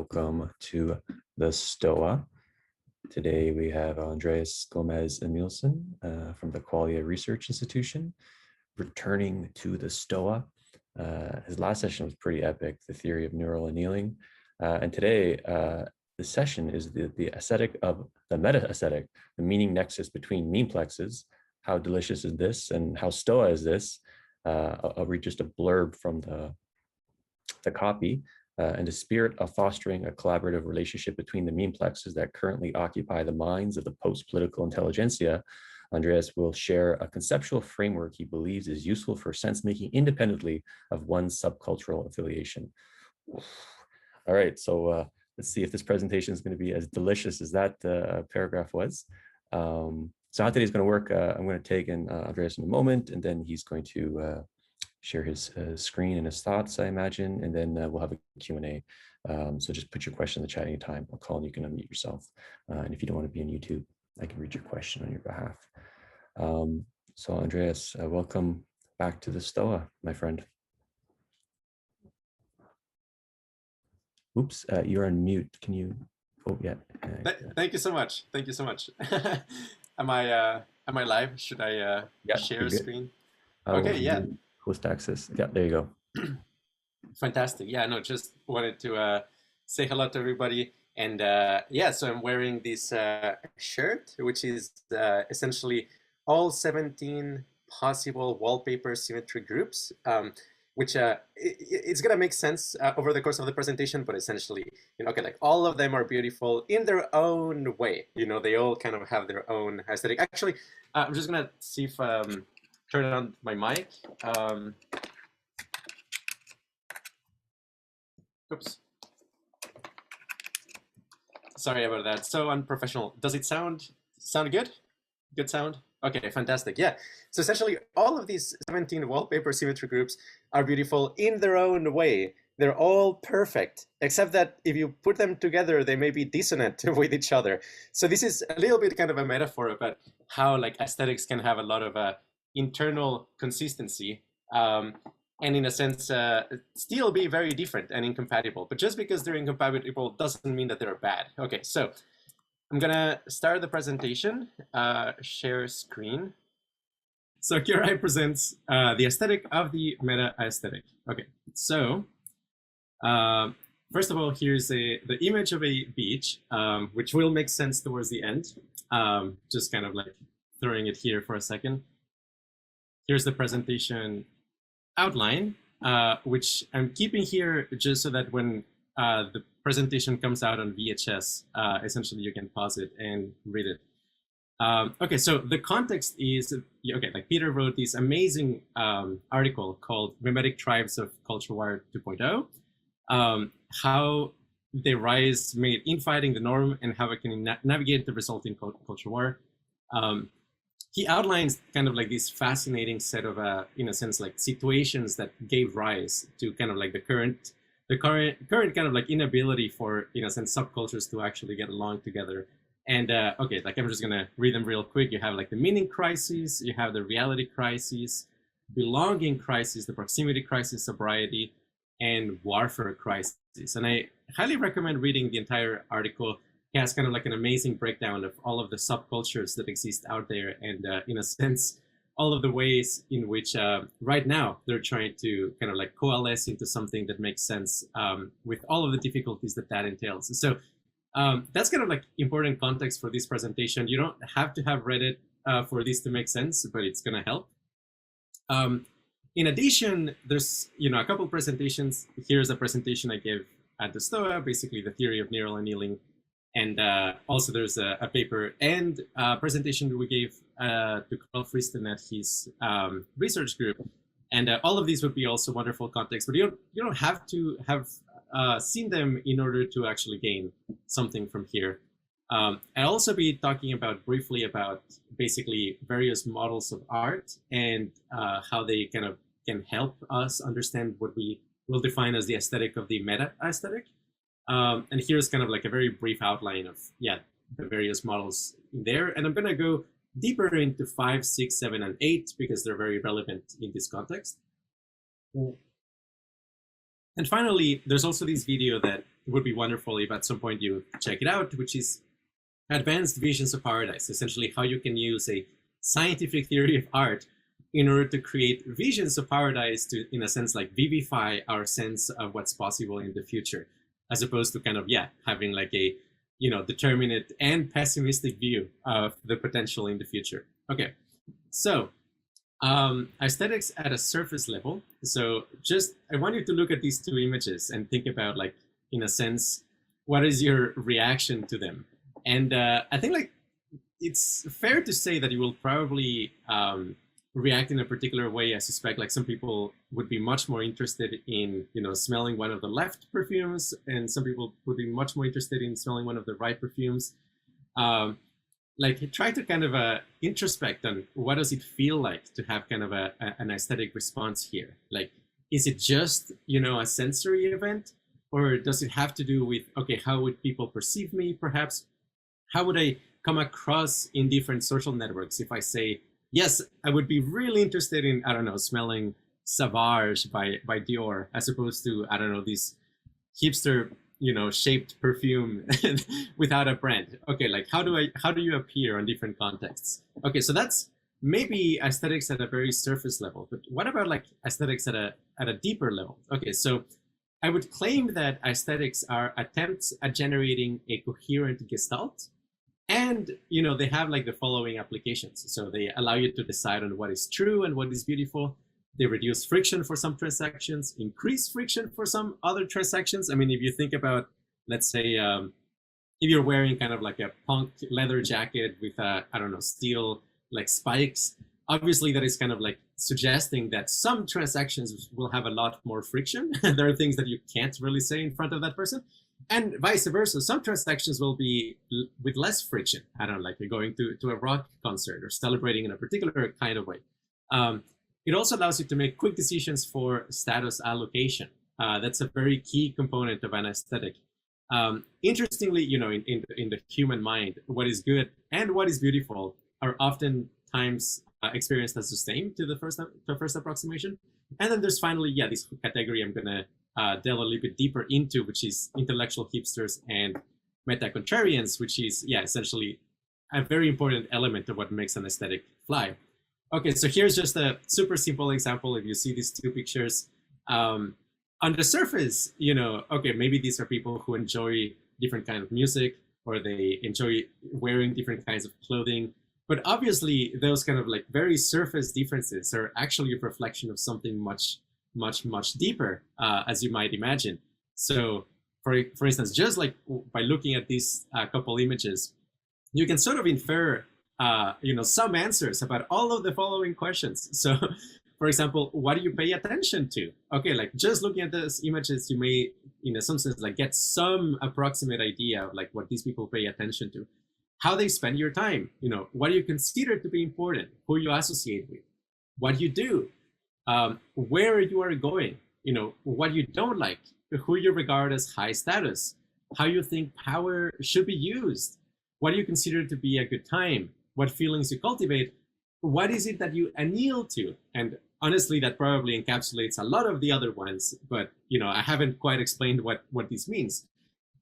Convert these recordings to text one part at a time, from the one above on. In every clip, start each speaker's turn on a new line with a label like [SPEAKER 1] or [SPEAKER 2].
[SPEAKER 1] welcome to the Stoa. Today we have Andrés, Gómez, Emilsson from the Qualia Research Institution returning to the Stoa. His last session was pretty epic, the theory of neural annealing. And today, the session is the aesthetic of the meta-aesthetic, the meaning nexus between memeplexes. How delicious is this and how Stoa is this? I'll read just a blurb from the copy. In the spirit of fostering a collaborative relationship between the memeplexes that currently occupy the minds of the post-political intelligentsia, Andrés will share a conceptual framework he believes is useful for sense-making independently of one's subcultural affiliation. All right, so let's see if this presentation is going to be as delicious as that paragraph was. So how today's going to work, I'm going to take in Andrés in a moment, and then he's going to share his screen and his thoughts, I imagine, and then we'll have a Q&A. So just put your question in the chat anytime. I'll call and you can unmute yourself. And if you don't want to be on YouTube, I can read your question on your behalf. So Andrés, welcome back to the Stoa, my friend. Oops, you're on mute. Can you, oh yeah.
[SPEAKER 2] Thank you so much. Thank you so much. Am I live? Should I share screen? Okay, yeah.
[SPEAKER 1] Host access. Yeah, there you go.
[SPEAKER 2] Fantastic. Yeah, no, just wanted to say hello to everybody. And yeah, so I'm wearing this shirt, which is essentially all 17 possible wallpaper symmetry groups, which it's going to make sense over the course of the presentation, but essentially, okay, like all of them are beautiful in their own way. They all kind of have their own aesthetic. Actually, I'm just going to see if turn on my mic. Oops. Sorry about that. So unprofessional. Does it sound good? Good sound? Okay, fantastic. Yeah. So essentially, all of these 17 wallpaper symmetry groups are beautiful in their own way. They're all perfect, except that if you put them together, they may be dissonant with each other. So this is a little bit kind of a metaphor about how like aesthetics can have a lot of internal consistency, and in a sense still be very different and incompatible. But just because they're incompatible doesn't mean that they're bad. Okay, so I'm gonna start the presentation, share screen. So here I present the aesthetic of the meta aesthetic. Okay, so first of all, here's the image of a beach, which will make sense towards the end. Just kind of like throwing it here for a second. Here's the presentation outline, which I'm keeping here just so that when the presentation comes out on VHS, essentially you can pause it and read it. Okay, so the context is, okay, like Peter wrote this amazing article called Memetic Tribes of Culture War 2.0, how the rise made infighting the norm and how it can navigate the resulting culture war. He outlines kind of like this fascinating set of, in a sense, like situations that gave rise to kind of like the current kind of like inability for, in a sense, subcultures to actually get along together. And okay, like I'm just gonna read them real quick. You have like the meaning crisis, you have the reality crisis, belonging crisis, the proximity crisis, sobriety, and warfare crisis. And I highly recommend reading the entire article. It has kind of like an amazing breakdown of all of the subcultures that exist out there, and in a sense, all of the ways in which right now they're trying to kind of like coalesce into something that makes sense with all of the difficulties that entails. So that's kind of like important context for this presentation. You don't have to have read it for this to make sense, but it's going to help. In addition, there's a couple presentations. Here's a presentation I gave at the Stoa, basically the theory of neural annealing. And also there's a paper and a presentation that we gave to Carl Friston at his research group. And all of these would be also wonderful context, but you don't have to have seen them in order to actually gain something from here. I'll also be talking briefly about basically various models of art and how they kind of can help us understand what we will define as the aesthetic of the meta aesthetic. And here's kind of like a very brief outline of, the various models in there. And I'm going to go deeper into 5, 6, 7, and 8 because they're very relevant in this context. And finally, there's also this video that would be wonderful if at some point you check it out, which is Advanced Visions of Paradise, essentially how you can use a scientific theory of art in order to create visions of paradise to, in a sense, like vivify our sense of what's possible in the future, as opposed to kind of, yeah, having like a, you know, determinate and pessimistic view of the potential in the future. Okay, so aesthetics at a surface level. So just, I want you to look at these two images and think about, like, in a sense, what is your reaction to them? And I think, like, it's fair to say that you will probably react in a particular way. I suspect, like, some people would be much more interested in, you know, smelling one of the left perfumes, and some people would be much more interested in smelling one of the right perfumes. Like, try to kind of introspect on what does it feel like to have kind of an aesthetic response here. Like, is it just, you know, a sensory event, or does it have to do with, okay, how would people perceive me, perhaps? How would I come across in different social networks if I say, yes, I would be really interested in, I don't know, smelling Savage by Dior, as opposed to, I don't know, this hipster, you know, shaped perfume without a brand. Okay, like, how do you appear on different contexts? Okay, so that's maybe aesthetics at a very surface level, but what about, like, aesthetics at a deeper level? Okay, so I would claim that aesthetics are attempts at generating a coherent gestalt, and, you know, they have, like, the following applications. So they allow you to decide on what is true and what is beautiful. They reduce friction for some transactions, increase friction for some other transactions. I mean, if you think about, let's say, if you're wearing kind of like a punk leather jacket with, I don't know, steel, like, spikes, obviously that is kind of like suggesting that some transactions will have a lot more friction. There are things that you can't really say in front of that person. And vice versa, some transactions will be with less friction. I don't know, like you're going to a rock concert or celebrating in a particular kind of way. It also allows you to make quick decisions for status allocation. That's a very key component of an aesthetic. Interestingly, you know, in the human mind, what is good and what is beautiful are oftentimes experienced as the same to the first approximation. And then there's finally, yeah, this category I'm gonna delve a little bit deeper into, which is intellectual hipsters and meta-contrarians, which is, yeah, essentially a very important element of what makes an aesthetic fly. Okay, so here's just a super simple example. If you see these two pictures, on the surface, you know, okay, maybe these are people who enjoy different kind of music, or they enjoy wearing different kinds of clothing. But obviously, those kind of like very surface differences are actually a reflection of something much, much, much deeper, as you might imagine. So, for instance, just like by looking at these couple images, you can sort of infer, you know, some answers about all of the following questions. So, for example, what do you pay attention to? Okay, like just looking at those images, you may, in some sense, like get some approximate idea of like what these people pay attention to, how they spend your time, you know, what do you consider to be important, who you associate with, what you do, where you are going, you know, what you don't like, who you regard as high status, how you think power should be used, what do you consider to be a good time, what feelings you cultivate, what is it that you anneal to? And honestly, that probably encapsulates a lot of the other ones, but, you know, I haven't quite explained what this means.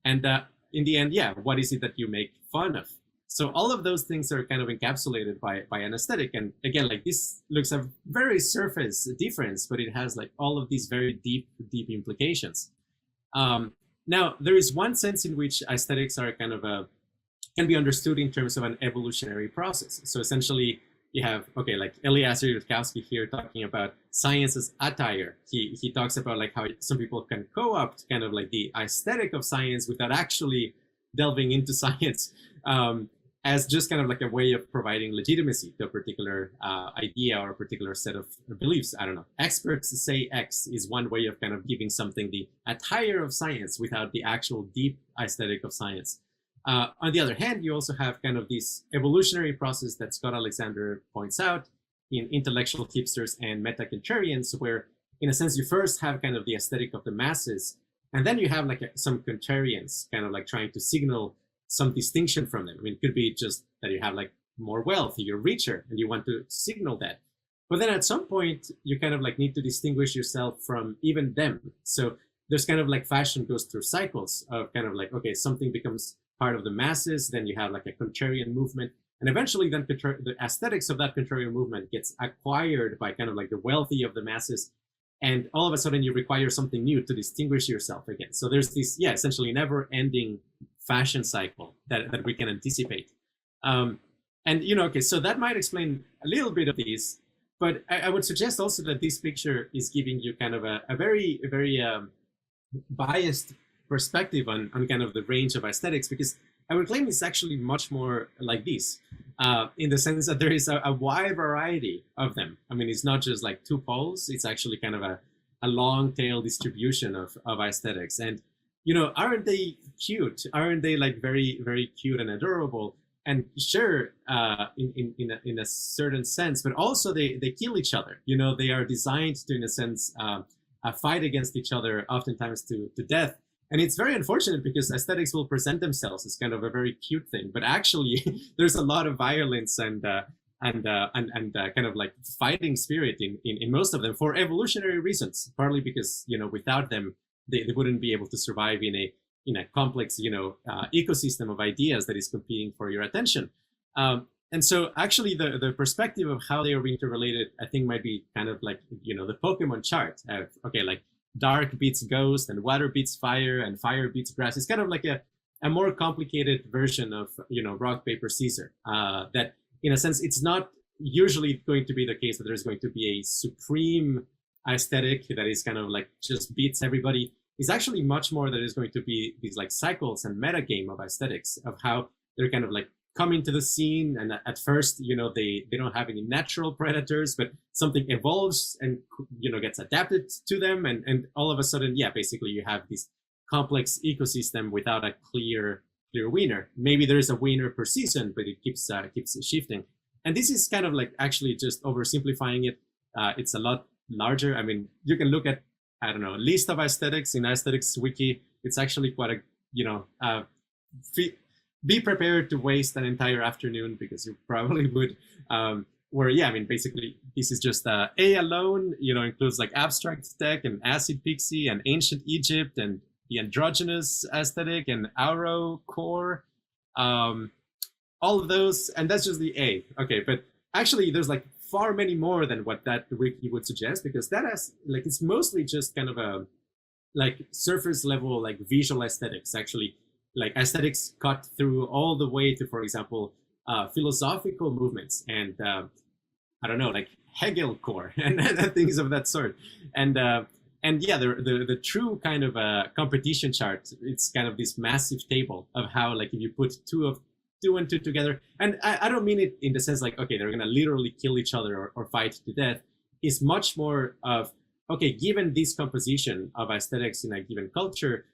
[SPEAKER 2] And in the end, yeah, what is it that you make fun of? So all of those things are kind of encapsulated by an aesthetic. And again, like this looks a very surface difference, but it has like all of these very deep implications. Now, there is one sense in which aesthetics are kind of can be understood in terms of an evolutionary process. So essentially, you have, okay, like Eliezer Yudkowsky here talking about science as attire. He talks about like how some people can co-opt kind of like the aesthetic of science without actually delving into science, as just kind of like a way of providing legitimacy to a particular idea or a particular set of beliefs. I don't know. Experts say X is one way of kind of giving something the attire of science without the actual deep aesthetic of science. On the other hand, you also have kind of this evolutionary process that Scott Alexander points out in intellectual hipsters and meta-contrarians, where in a sense you first have kind of the aesthetic of the masses, and then you have like some contrarians kind of like trying to signal some distinction from them. I mean, it could be just that you have like more wealth, you're richer, and you want to signal that. But then at some point, you kind of like need to distinguish yourself from even them. So there's kind of like fashion goes through cycles of kind of like, okay, something becomes part of the masses, then you have like a contrarian movement, and eventually then the aesthetics of that contrarian movement gets acquired by kind of like the wealthy of the masses, and all of a sudden you require something new to distinguish yourself again. So there's this, yeah, essentially never-ending fashion cycle that we can anticipate. And, you know, okay, so that might explain a little bit of these, but I would suggest also that this picture is giving you kind of a very biased perspective on kind of the range of aesthetics, because I would claim it's actually much more like this, in the sense that there is a wide variety of them. I mean, it's not just like two poles, it's actually kind of a long tail distribution of aesthetics. And, you know, aren't they cute? Aren't they like very, very cute and adorable? And sure, in a certain sense, but also they kill each other. You know, they are designed to, in a sense, fight against each other, oftentimes to death. And it's very unfortunate because aesthetics will present themselves as kind of a very cute thing, but actually there's a lot of violence and kind of like fighting spirit in most of them for evolutionary reasons, partly because, you know, without them, they wouldn't be able to survive in a complex, you know, ecosystem of ideas that is competing for your attention. And so actually the perspective of how they are interrelated, I think might be kind of like, you know, the Pokemon chart of, okay, like dark beats ghost and water beats fire and fire beats grass. It's kind of like a more complicated version of, you know, rock, paper, scissors, that in a sense, it's not usually going to be the case that there's going to be a supreme aesthetic that is kind of like just beats everybody. It's actually much more that is going to be these like cycles and meta game of aesthetics, of how they're kind of like coming to the scene, and at first, you know, they don't have any natural predators, but something evolves and, you know, gets adapted to them, and all of a sudden, yeah, basically you have this complex ecosystem without a clear winner. Maybe there is a winner per season, but it keeps shifting. And this is kind of like actually just oversimplifying it. It's a lot larger. I mean, you can look at, I don't know, list of aesthetics in Aesthetics Wiki. It's actually quite a, you know, be prepared to waste an entire afternoon, because you probably would. Where, yeah, I mean, basically, this is just A alone, you know, includes like abstract tech and acid pixie and ancient Egypt and the androgynous aesthetic and auro core, all of those, and that's just the A. Okay, but actually, there's like far many more than what that wiki would suggest, because that has like, it's mostly just kind of a like surface level like visual aesthetics, actually. Like aesthetics cut through all the way to, for example, philosophical movements and I don't know, like Hegel core and things of that sort. And yeah, the true kind of competition chart, it's kind of this massive table of how, like, if you put two and two together, and I don't mean it in the sense like, okay, they're gonna literally kill each other or fight to death. It's much more of, okay, given this composition of aesthetics in a given culture,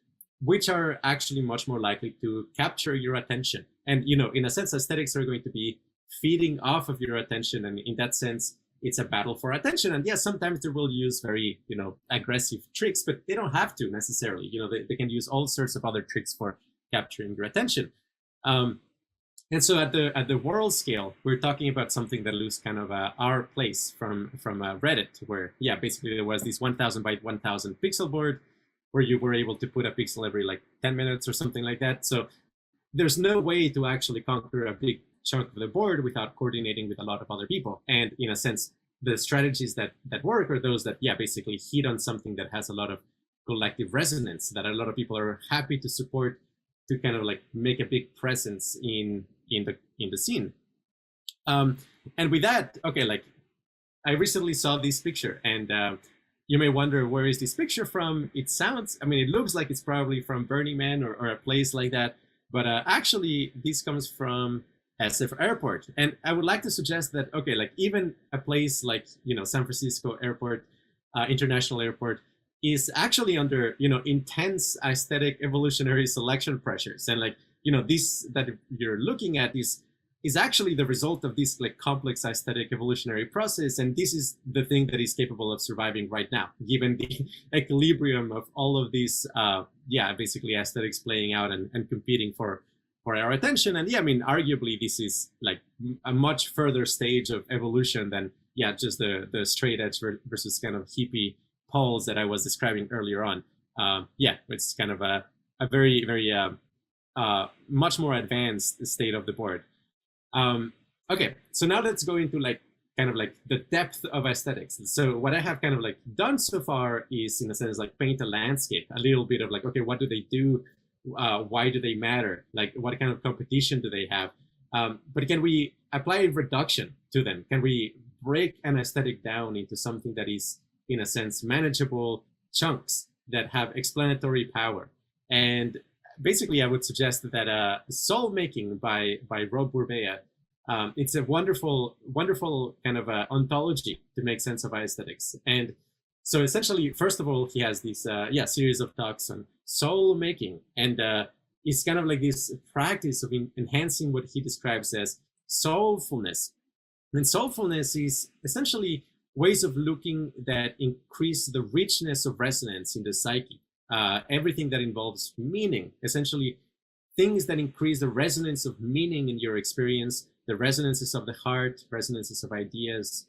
[SPEAKER 2] which are actually much more likely to capture your attention. And, you know, in a sense, aesthetics are going to be feeding off of your attention. And in that sense, it's a battle for attention. And yes, sometimes they will use very, you know, aggressive tricks, but they don't have to necessarily. You know, they can use all sorts of other tricks for capturing your attention. And so at the world scale, we're talking about something that loses kind of our place from Reddit, where, yeah, basically there was this 1000 by 1000 pixel board where you were able to put a pixel every like 10 minutes or something like that. So there's no way to actually conquer a big chunk of the board without coordinating with a lot of other people. And in a sense, the strategies that work are those that, yeah, basically hit on something that has a lot of collective resonance, that a lot of people are happy to support, to kind of like make a big presence in the scene. And with that, okay, like I recently saw this picture, and you may wonder, where is this picture from? It sounds, I mean, it looks like it's probably from Burning Man or a place like that. But actually, this comes from SF Airport. And I would like to suggest that, okay, like even a place like, you know, San Francisco Airport, International Airport, is actually under, you know, intense aesthetic evolutionary selection pressures. And like, you know, this that you're looking at is actually the result of this like complex aesthetic evolutionary process. And this is the thing that is capable of surviving right now, given the equilibrium of all of these, yeah, basically aesthetics playing out and competing for our attention. And yeah, I mean, arguably this is like a much further stage of evolution than, yeah, just the straight edge versus kind of hippie poles that I was describing earlier on. yeah, it's kind of a very, very much more advanced state of the board. Okay, so now let's go into like kind of like the depth of aesthetics. So what I have kind of like done so far is, in a sense, like paint a landscape, a little bit of like, okay, what do they do? Why do they matter? Like, what kind of competition do they have? But can we apply reduction to them? Can we break an aesthetic down into something that is, in a sense, manageable chunks that have explanatory power? And basically, I would suggest that Soulmaking by Burbea, it's a wonderful, wonderful kind of ontology to make sense of aesthetics. And so essentially, first of all, he has this series of talks on soul making, and it's kind of like this practice of enhancing what he describes as soulfulness. And soulfulness is essentially ways of looking that increase the richness of resonance in the psyche. Everything that involves meaning, essentially things that increase the resonance of meaning in your experience, the resonances of the heart, resonances of ideas,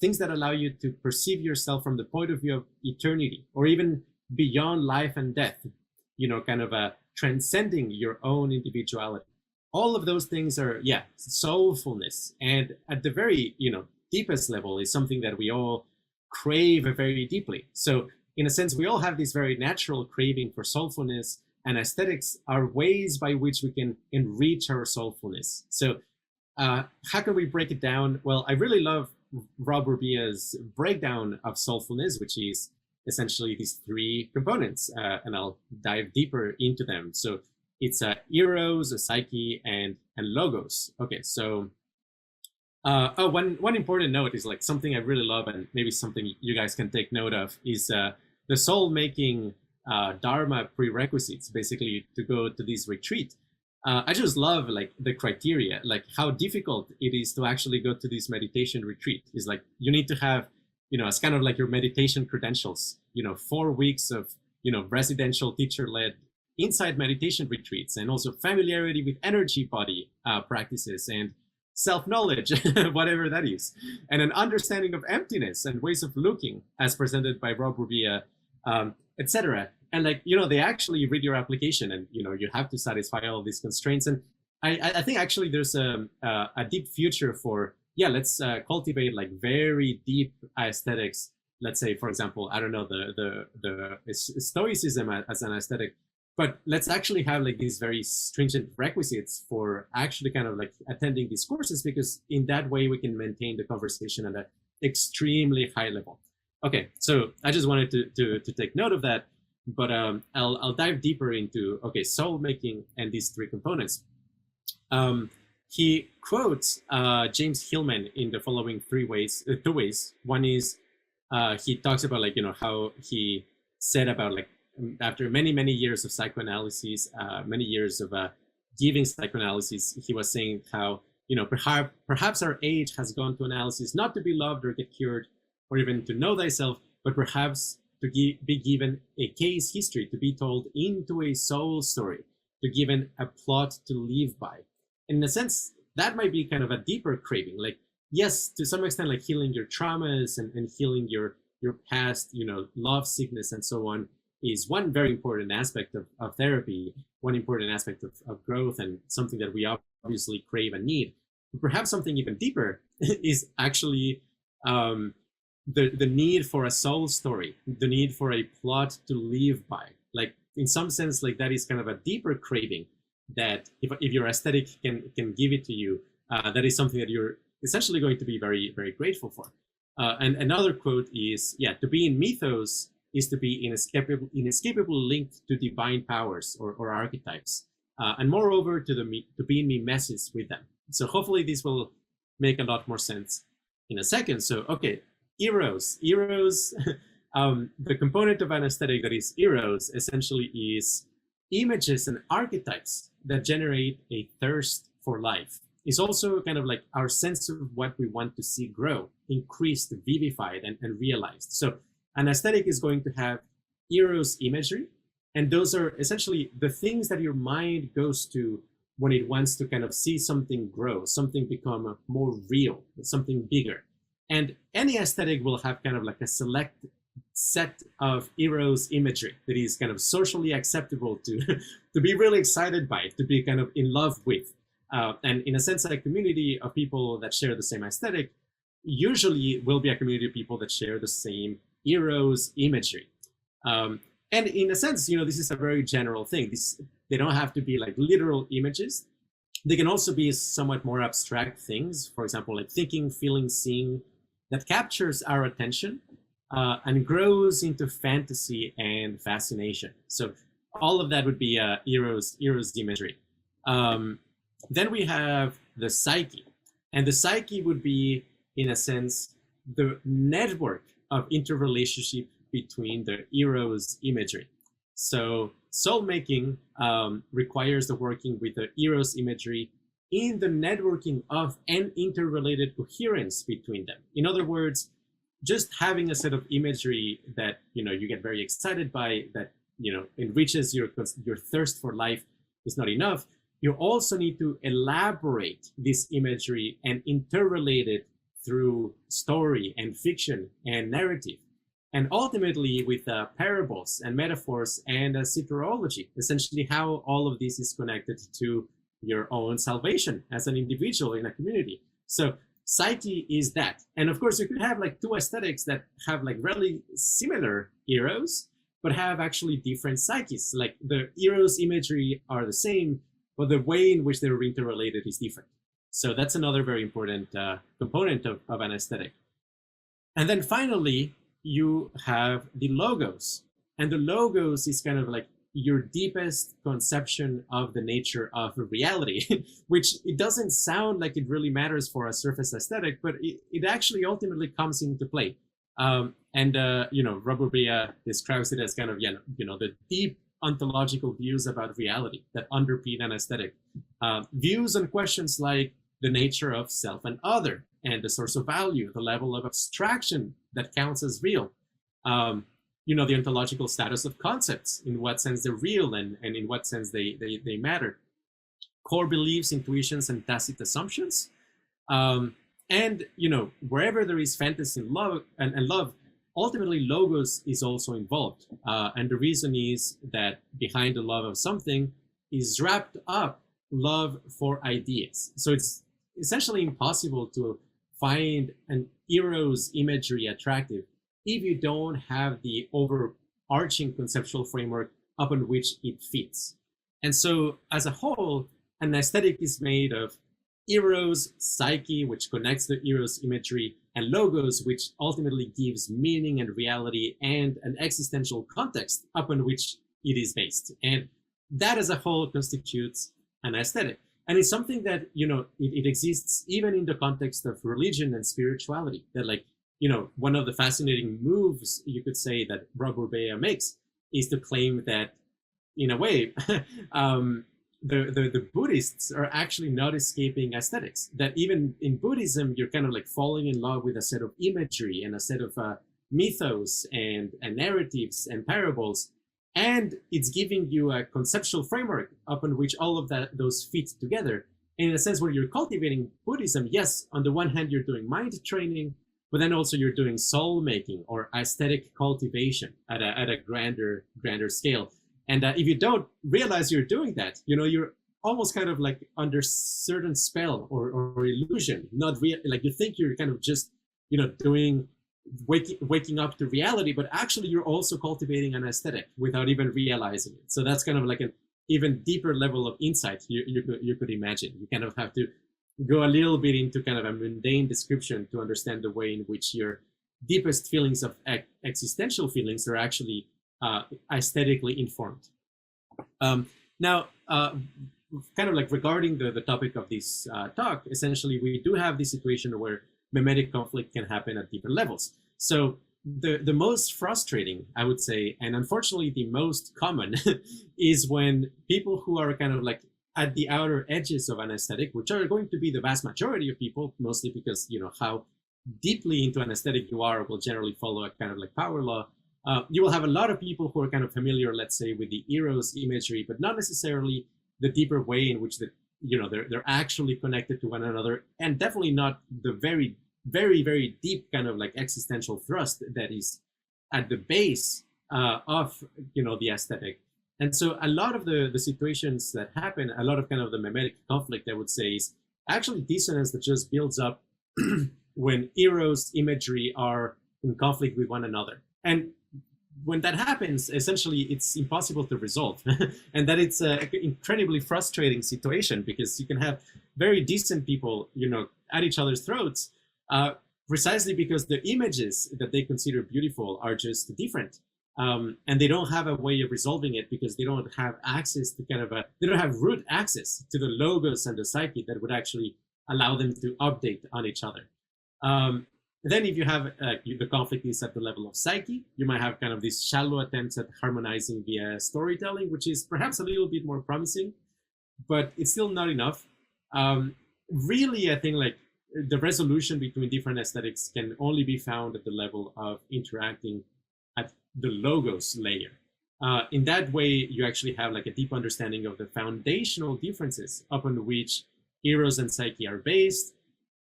[SPEAKER 2] things that allow you to perceive yourself from the point of view of eternity, or even beyond life and death, kind of transcending your own individuality. All of those things are, soulfulness. And at the very, deepest level is something that we all crave very deeply. So in a sense, we all have this very natural craving for soulfulness, and aesthetics are ways by which we can enrich our soulfulness. So how can we break it down? Well, I really love Rob Burbea's breakdown of soulfulness, which is essentially these three components, and I'll dive deeper into them. So it's Eros, a Psyche, and logos. Okay, so one important note is like something I really love, and maybe something you guys can take note of, is the soul-making Dharma prerequisites, basically, to go to this retreat. I just love like the criteria, like how difficult it is to actually go to this meditation retreat. Is like you need to have, it's kind of like your meditation credentials, 4 weeks of, residential teacher-led inside meditation retreats, and also familiarity with energy body practices and self-knowledge, whatever that is, and an understanding of emptiness and ways of looking as presented by Rob Burbea, etc. And like, they actually read your application, and, you have to satisfy all these constraints. And I think actually there's a deep future for, let's cultivate like very deep aesthetics. Let's say, for example, I don't know, the Stoicism as an aesthetic, but let's actually have like these very stringent requisites for actually kind of like attending these courses, because in that way we can maintain the conversation at an extremely high level. Okay, so I just wanted to take note of that, but I'll dive deeper into, soul making and these three components. He quotes James Hillman in the following two ways. One is he talks about like, how he said about like, after many years of psychoanalysis, many years of giving psychoanalysis, he was saying how, perhaps our age has gone to analysis not to be loved or get cured, or even to know thyself, but perhaps to be given a case history to be told into a soul story, to given a plot to live by. And in a sense, that might be kind of a deeper craving. Like, yes, to some extent, like healing your traumas and healing your past, love sickness and so on, is one very important aspect of therapy, one important aspect of growth, and something that we obviously crave and need. But perhaps something even deeper is actually the need for a soul story, the need for a plot to live by. Like, in some sense, like that is kind of a deeper craving that if your aesthetic can give it to you, that is something that you're essentially going to be very, very grateful for. And another quote is, to be in mythos is to be inescapably linked to divine powers or archetypes, and moreover to be in mimesis with them. So hopefully this will make a lot more sense in a second. So Eros, the component of an aesthetic that is Eros essentially is images and archetypes that generate a thirst for life. It's also kind of like our sense of what we want to see grow, increased, vivified, and realized. So an aesthetic is going to have Eros imagery, and those are essentially the things that your mind goes to when it wants to kind of see something grow, something become more real, something bigger. And any aesthetic will have kind of like a select set of Eros imagery that is kind of socially acceptable to to be really excited by, to be kind of in love with. And in a sense, a community of people that share the same aesthetic usually will be a community of people that share the same Eros imagery. And in a sense, this is a very general thing. They don't have to be like literal images. They can also be somewhat more abstract things. For example, like thinking, feeling, seeing, that captures our attention and grows into fantasy and fascination. So all of that would be Eros imagery. Then we have the psyche. And the psyche would be, in a sense, the network of interrelationship between the Eros imagery. So Soulmaking requires the working with the Eros imagery in the networking of an interrelated coherence between them. In other words, just having a set of imagery that you get very excited by, that enriches your thirst for life, is not enough. You also need to elaborate this imagery and interrelate it through story and fiction and narrative. And ultimately with parables and metaphors and soteriology, essentially how all of this is connected to your own salvation as an individual in a community. So Psyche is that. And of course, you could have like two aesthetics that have like really similar Eros, but have actually different psyches. Like the Eros imagery are the same, but the way in which they're interrelated is different. So that's another very important component of an aesthetic. And then finally, you have the logos. And the logos is kind of like your deepest conception of the nature of reality, which it doesn't sound like it really matters for a surface aesthetic, but it actually ultimately comes into play. Burbea describes it as kind of, the deep ontological views about reality that underpin an aesthetic. Views on questions like the nature of self and other, and the source of value, the level of abstraction that counts as real. The ontological status of concepts, in what sense they're real and in what sense they matter. Core beliefs, intuitions, and tacit assumptions. Wherever there is fantasy and love, ultimately logos is also involved. And the reason is that behind the love of something is wrapped up love for ideas. So it's essentially impossible to find an Eros imagery attractive if you don't have the overarching conceptual framework upon which it fits. And so as a whole, an aesthetic is made of Eros, psyche, which connects the Eros imagery, and logos, which ultimately gives meaning and reality and an existential context upon which it is based. And that as a whole constitutes an aesthetic. And it's something that, it exists even in the context of religion and spirituality. That one of the fascinating moves, you could say, that Burbea makes is to claim that, in a way, the Buddhists are actually not escaping aesthetics. That even in Buddhism, you're kind of like falling in love with a set of imagery and a set of mythos and narratives and parables. And it's giving you a conceptual framework upon which all of those fit together. And in a sense, where you're cultivating Buddhism, yes, on the one hand, you're doing mind training, but then also you're doing soul making or aesthetic cultivation at a grander scale. And if you don't realize you're doing that, you're almost kind of like under certain spell or illusion, not real. Like you think you're kind of just, doing waking up to reality, but actually you're also cultivating an aesthetic without even realizing it. So that's kind of like an even deeper level of insight you could imagine. You kind of have to go a little bit into kind of a mundane description to understand the way in which your deepest feelings of existential feelings are actually aesthetically informed. Now, kind of like regarding the topic of this talk, essentially we do have this situation where memetic conflict can happen at different levels. So the most frustrating, I would say, and unfortunately the most common, is when people who are kind of like at the outer edges of an aesthetic, which are going to be the vast majority of people, mostly because how deeply into an aesthetic you are will generally follow a kind of like power law. You will have a lot of people who are kind of familiar, let's say, with the Eros imagery, but not necessarily the deeper way in which they're actually connected to one another, and definitely not the very, very, very deep kind of like existential thrust that is at the base of the aesthetic. And so a lot of the situations that happen, a lot of kind of the memetic conflict, I would say, is actually dissonance that just builds up when eros imagery are in conflict with one another. And when that happens, essentially it's impossible to resolve. And that it's an incredibly frustrating situation, because you can have very decent people, at each other's throats, precisely because the images that they consider beautiful are just different. And they don't have a way of resolving it, because they don't have access to they don't have root access to the logos and the psyche that would actually allow them to update on each other. Then if you have the conflict is at the level of psyche, you might have kind of these shallow attempts at harmonizing via storytelling, which is perhaps a little bit more promising, but it's still not enough. Really, I think like the resolution between different aesthetics can only be found at the level of interacting at the logos layer. In that way, you actually have like a deep understanding of the foundational differences upon which eros and psyche are based.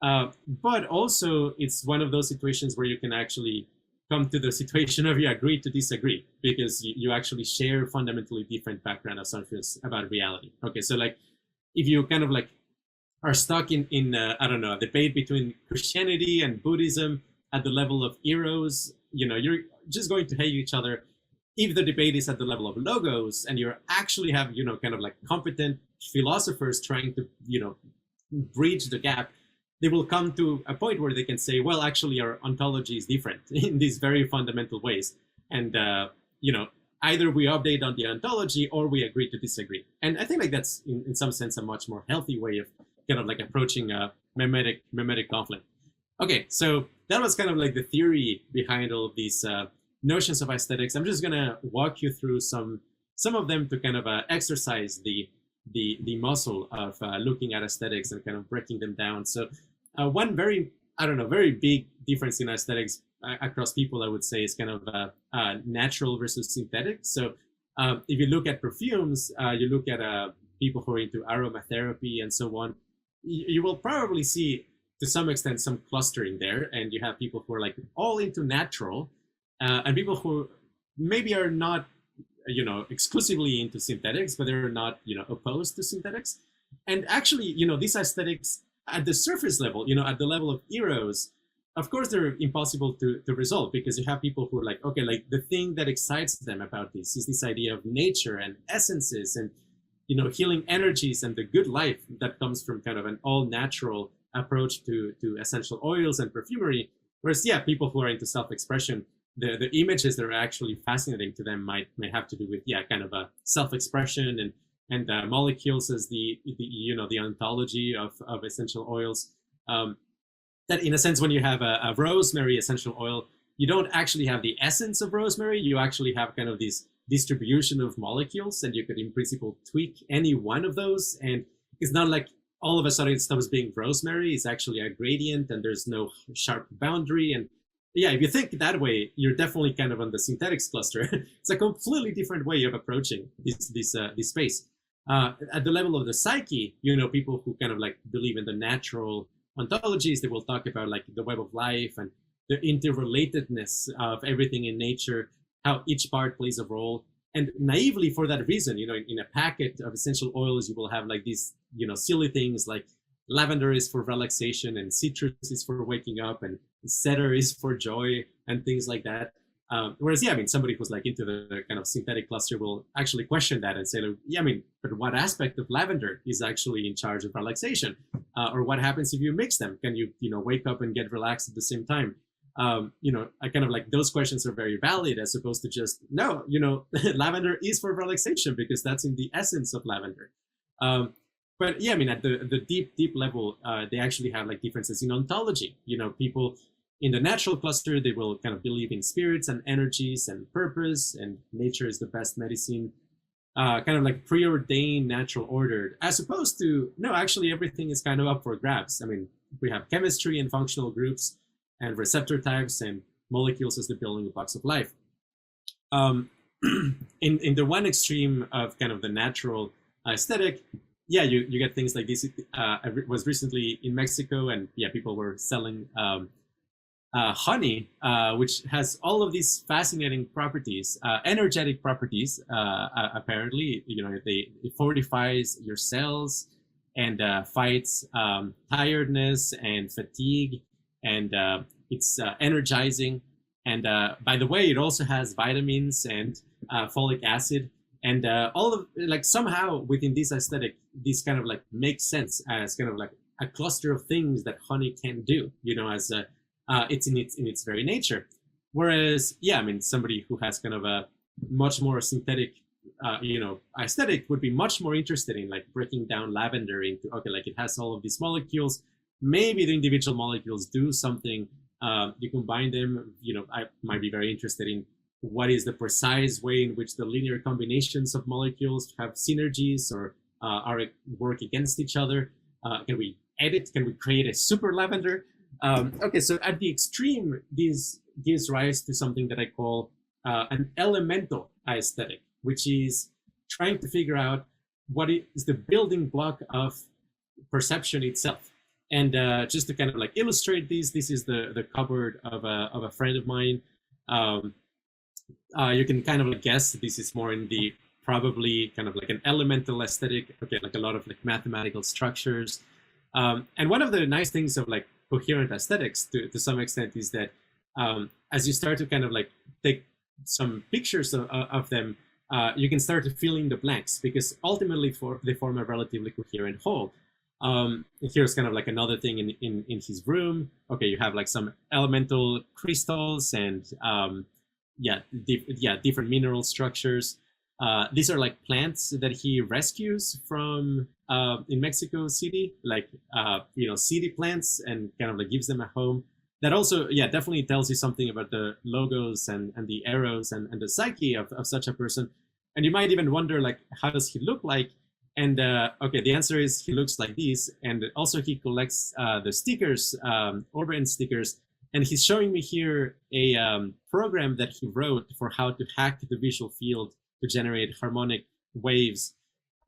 [SPEAKER 2] But also, it's one of those situations where you can actually come to the situation of you agree to disagree, because you actually share fundamentally different background assumptions about reality. Okay, so like if you kind of like are stuck in I don't know, a debate between Christianity and Buddhism at the level of eros, you're just going to hate each other. If the debate is at the level of logos and you actually have kind of like competent philosophers trying to bridge the gap, they will come to a point where they can say, well, actually our ontology is different in these very fundamental ways, and either we update on the ontology or we agree to disagree. And I think like that's in some sense a much more healthy way of kind of like approaching a memetic conflict. Okay, so that was kind of like the theory behind all of these notions of aesthetics. I'm just gonna walk you through some of them to kind of exercise the muscle of looking at aesthetics and kind of breaking them down. So one very big difference in aesthetics across people, I would say, is kind of natural versus synthetic. So if you look at perfumes, you look at people who are into aromatherapy and so on, you will probably see to some extent some clustering there, and you have people who are like all into natural, and people who maybe are not exclusively into synthetics, but they're not opposed to synthetics. And actually these aesthetics at the surface level, at the level of eros, of course they're impossible to resolve, because you have people who are like, okay, like the thing that excites them about this is this idea of nature and essences and healing energies and the good life that comes from kind of an all natural approach to essential oils and perfumery. Whereas people who are into self-expression, the images that are actually fascinating to them may have to do with kind of a self-expression and molecules as the ontology of essential oils. That in a sense, when you have a rosemary essential oil, you don't actually have the essence of rosemary. You actually have kind of this distribution of molecules, and you could in principle tweak any one of those, and it's not like all of a sudden it stops being rosemary. It's actually a gradient, and there's no sharp boundary. And if you think that way, you're definitely kind of on the synthetics cluster. It's a completely different way of approaching this space. At the level of the psyche, people who kind of like believe in the natural ontologies, they will talk about like the web of life and the interrelatedness of everything in nature, how each part plays a role. And naively, for that reason, in a packet of essential oils, you will have like these, silly things like lavender is for relaxation and citrus is for waking up and cedar is for joy and things like that. Whereas, somebody who's like into the kind of synthetic cluster will actually question that and say, but what aspect of lavender is actually in charge of relaxation? Or what happens if you mix them? Can you, wake up and get relaxed at the same time? I kind of like those questions are very valid, as opposed to just, no, lavender is for relaxation because that's in the essence of lavender. But at the deep level, they actually have like differences in ontology. People in the natural cluster, they will kind of believe in spirits and energies and purpose, and nature is the best medicine, kind of like preordained natural order, as opposed to, no, actually everything is kind of up for grabs. We have chemistry and functional groups and receptor types and molecules as the building blocks of life. In the one extreme of kind of the natural aesthetic, you get things like this. I was recently in Mexico, and people were selling honey, which has all of these fascinating properties, energetic properties. Apparently, it fortifies your cells and fights tiredness and fatigue, and it's energizing. And by the way, it also has vitamins and folic acid, and all of like somehow within this aesthetic, this kind of like makes sense as kind of like a cluster of things that honey can do. As a it's in its very nature. Whereas, yeah, I mean, somebody who has kind of a much more synthetic, aesthetic would be much more interested in like breaking down lavender into, okay, like it has all of these molecules. Maybe the individual molecules do something. You combine them. I might be very interested in what is the precise way in which the linear combinations of molecules have synergies or are work against each other. Can we edit? Can we create a super lavender? Okay, so at the extreme, this gives rise to something that I call an elemental aesthetic, which is trying to figure out what is the building block of perception itself. And just to kind of like illustrate this is the cupboard of a friend of mine. You can kind of like guess this is more in the probably kind of like an elemental aesthetic, okay, like a lot of like mathematical structures. And one of the nice things of like coherent aesthetics to some extent is that as you start to kind of like take some pictures of them, you can start to fill in the blanks because ultimately they form a relatively coherent whole. Here's kind of like another thing in his room. Okay, you have like some elemental crystals and different mineral structures. These are like plants that he rescues from in Mexico City, like city plants, and kind of like gives them a home. That also, definitely tells you something about the logos and the eros and the psyche of such a person. And you might even wonder, like, how does he look like? And okay, the answer is he looks like this. And also he collects the stickers, Orban stickers. And he's showing me here a program that he wrote for how to hack the visual field to generate harmonic waves.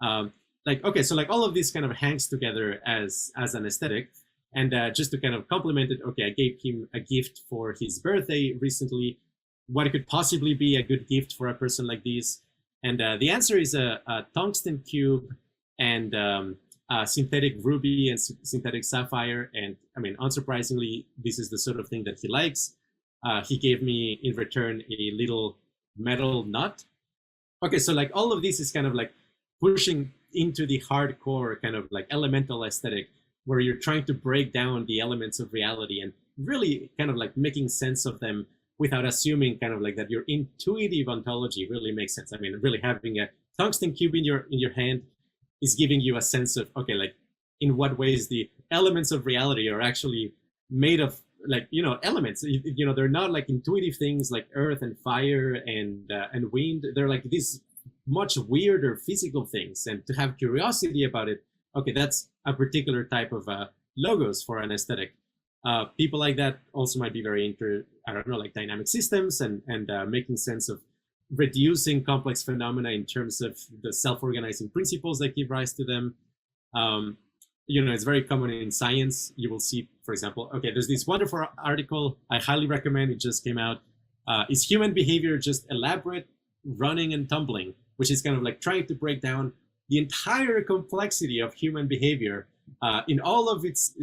[SPEAKER 2] Okay, so like all of this kind of hangs together as an aesthetic. And just to kind of complement it, okay, I gave him a gift for his birthday recently. What could possibly be a good gift for a person like this? And the answer is a tungsten cube and synthetic ruby and synthetic sapphire. And I mean, unsurprisingly, this is the sort of thing that he likes. He gave me in return a little metal nut. Okay, so like all of this is kind of like pushing into the hardcore kind of like elemental aesthetic where you're trying to break down the elements of reality and really kind of like making sense of them without assuming kind of like that your intuitive ontology really makes sense. I mean, really having a tungsten cube in your hand is giving you a sense of, okay, like in what ways the elements of reality are actually made of like, elements. They're not like intuitive things like earth and fire and wind. They're like these much weirder physical things. And to have curiosity about it, okay, that's a particular type of logos for an aesthetic. People like that also might be very into, I don't know, like dynamic systems and making sense of reducing complex phenomena in terms of the self-organizing principles that give rise to them. It's very common in science. You will see, for example, okay, there's this wonderful article I highly recommend. It just came out. Is human behavior just elaborate running and tumbling? Which is kind of like trying to break down the entire complexity of human behavior in all of its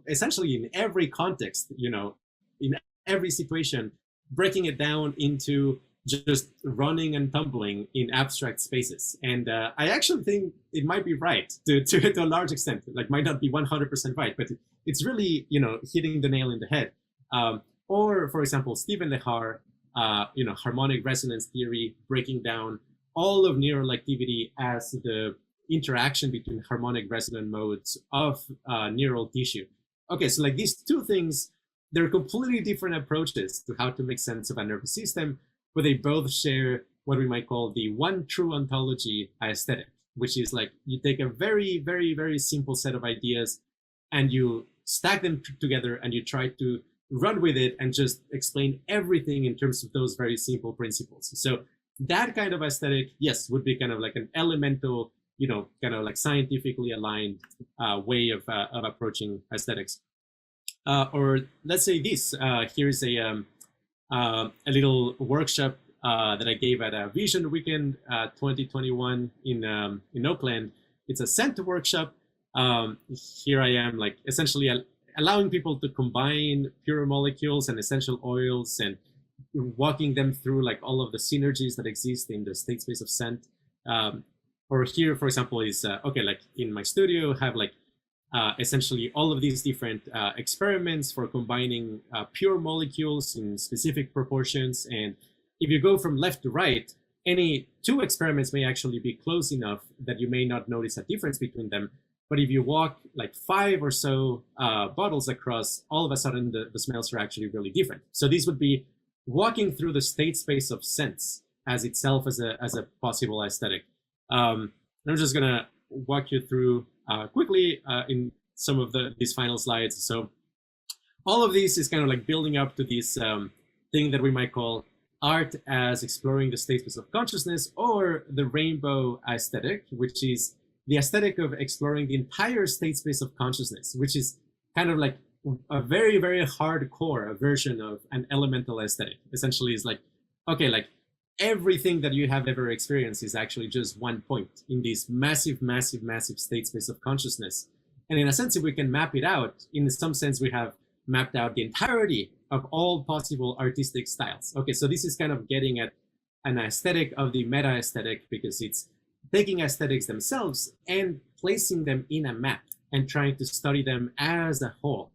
[SPEAKER 2] essentially in every context, in every situation, breaking it down into just running and tumbling in abstract spaces. And I actually think it might be right to a large extent, like might not be 100% right, but it's really, hitting the nail in the head. Or for example, Stephen Lehar, harmonic resonance theory, breaking down all of neural activity as the interaction between harmonic resonant modes of neural tissue. Okay, so like these two things, they're completely different approaches to how to make sense of a nervous system, but they both share what we might call the one true ontology aesthetic, which is like you take a very, very, very simple set of ideas and you stack them together and you try to run with it and just explain everything in terms of those very simple principles. So that kind of aesthetic, yes, would be kind of like an elemental, kind of like scientifically aligned way of approaching aesthetics. Or let's say this. Here's a little workshop that I gave at a Vision Weekend 2021 in Oakland. It's a scent workshop. Here I am, like essentially allowing people to combine pure molecules and essential oils and walking them through like all of the synergies that exist in the state space of scent. Or here, for example, is okay, like in my studio, have like essentially all of these different experiments for combining pure molecules in specific proportions. And if you go from left to right, any two experiments may actually be close enough that you may not notice a difference between them. But if you walk like 5 or so bottles across, all of a sudden the smells are actually really different. So this would be walking through the state space of sense as itself as a possible aesthetic. I'm just gonna walk you through quickly in some of these final slides. So all of this is kind of like building up to this thing that we might call art as exploring the state space of consciousness, or the rainbow aesthetic, which is the aesthetic of exploring the entire state space of consciousness, which is kind of like a very, very hardcore version of an elemental aesthetic. Essentially, is like, okay, like everything that you have ever experienced is actually just one point in this massive, massive, massive state space of consciousness. And in a sense, if we can map it out, in some sense, we have mapped out the entirety of all possible artistic styles. Okay, so this is kind of getting at an aesthetic of the meta aesthetic, because it's taking aesthetics themselves and placing them in a map and trying to study them as a whole.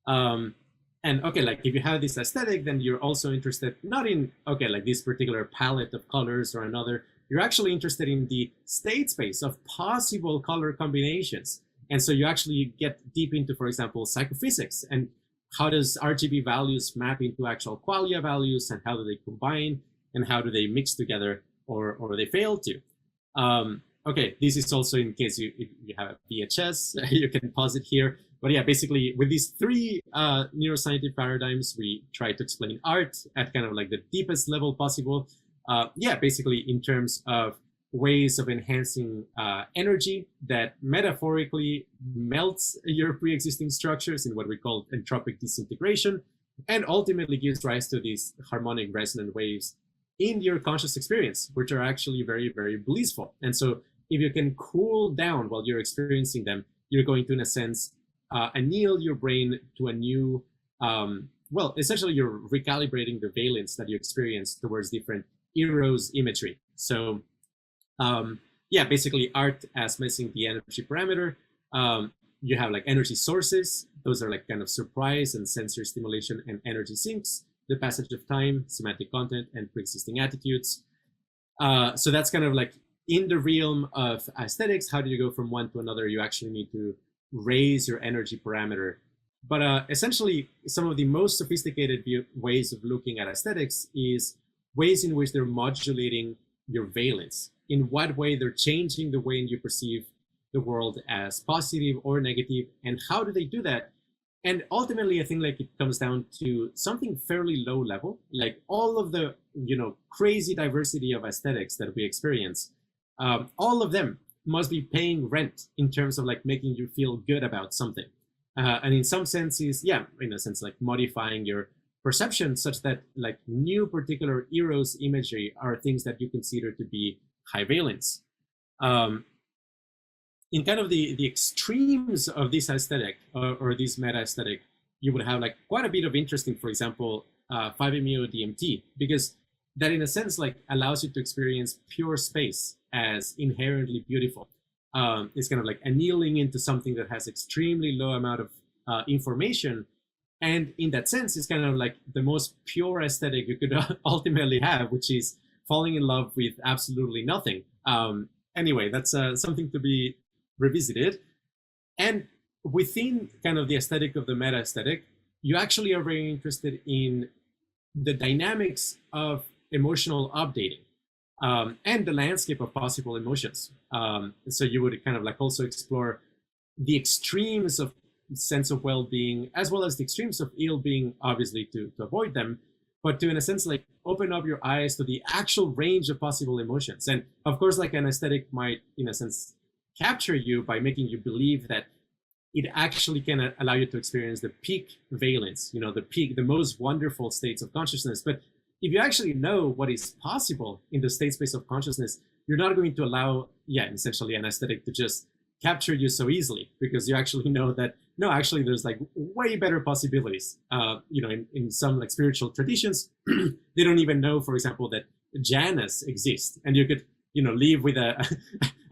[SPEAKER 2] And okay, like if you have this aesthetic, then you're also interested not in, okay, like this particular palette of colors or another. You're actually interested in the state space of possible color combinations. And so you actually get deep into, for example, psychophysics and how does RGB values map into actual qualia values, and how do they combine, and how do they mix together, or they fail to. Okay, this is also in case if you have a VHS, you can pause it here. But yeah, basically with these 3 neuroscientific paradigms, we try to explain art at kind of like the deepest level possible. Yeah, basically in terms of ways of enhancing energy that metaphorically melts your pre-existing structures in what we call entropic disintegration, and ultimately gives rise to these harmonic resonant waves in your conscious experience, which are actually very, very blissful. And so if you can cool down while you're experiencing them, you're going to, in a sense, anneal your brain to a new, well, essentially you're recalibrating the valence that you experience towards different Eros imagery. So yeah, basically art as messing the energy parameter. You have like energy sources. Those are like kind of surprise and sensory stimulation and energy sinks, the passage of time, semantic content, and pre-existing attitudes. So that's kind of like in the realm of aesthetics. How do you go from one to another? You actually need to raise your energy parameter. But essentially, some of the most sophisticated ways of looking at aesthetics is ways in which they're modulating your valence. In what way they're changing the way you perceive the world as positive or negative, and how do they do that? And ultimately, I think like it comes down to something fairly low level, like all of the crazy diversity of aesthetics that we experience. All of them must be paying rent in terms of like making you feel good about something, and in some senses, yeah, in a sense, like modifying your perception such that like new particular Eros imagery are things that you consider to be high valence. In kind of the extremes of this aesthetic or this meta aesthetic, you would have like quite a bit of interest in, for example, 5-MeO DMT, because that in a sense like allows you to experience pure space as inherently beautiful. It's kind of like annealing into something that has extremely low amount of information. And in that sense, it's kind of like the most pure aesthetic you could ultimately have, which is falling in love with absolutely nothing. Anyway, that's something to be revisited. And within kind of the aesthetic of the meta aesthetic, you actually are very interested in the dynamics of emotional updating and the landscape of possible emotions. So you would kind of like also explore the extremes of sense of well-being, as well as the extremes of ill-being, obviously to avoid them, but to, in a sense, like open up your eyes to the actual range of possible emotions. And of course, like an aesthetic might, in a sense, capture you by making you believe that it actually can allow you to experience the peak valence, the most wonderful states of consciousness. But if you actually know what is possible in the state space of consciousness, you're not going to allow, essentially an aesthetic to just capture you so easily, because you actually know that, no, actually there's like way better possibilities. In some like spiritual traditions, they don't even know, for example, that jhanas exist. And you could, live with a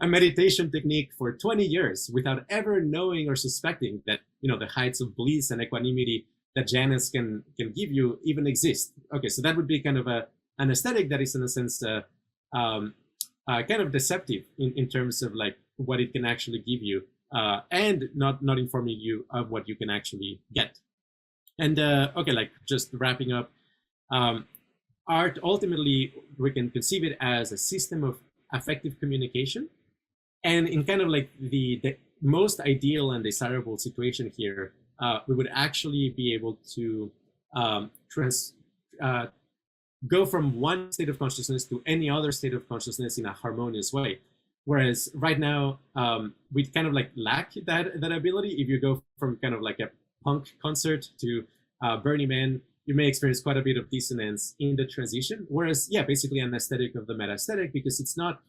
[SPEAKER 2] meditation technique for 20 years without ever knowing or suspecting that, the heights of bliss and equanimity that jhanas can give you even exist. Okay, so that would be kind of an aesthetic that is in a sense kind of deceptive in terms of like what it can actually give you, and not informing you of what you can actually get. And okay, like just wrapping up, art ultimately we can conceive it as a system of affective communication, and in kind of like the most ideal and desirable situation here, we would actually be able to go from one state of consciousness to any other state of consciousness in a harmonious way. Whereas right now, we kind of like lack that ability. If you go from kind of like a punk concert to Burning Man, you may experience quite a bit of dissonance in the transition. Whereas, basically an aesthetic of the meta aesthetic, because it's not,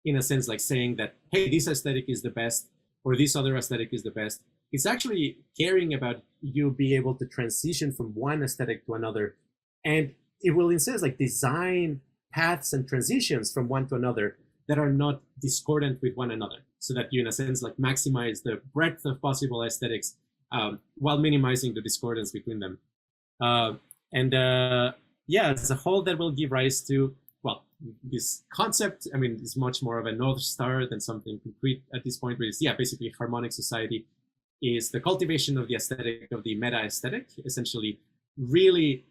[SPEAKER 2] in a sense, like saying that, hey, this aesthetic is the best or this other aesthetic is the best. It's actually caring about you be able to transition from one aesthetic to another. And it will instead like design paths and transitions from one to another that are not discordant with one another, so that you, in a sense, like maximize the breadth of possible aesthetics while minimizing the discordance between them. As a whole, that will give rise to, well, this concept. I mean, it's much more of a North Star than something concrete at this point, but it's, basically harmonic society is the cultivation of the aesthetic, of the meta aesthetic, essentially really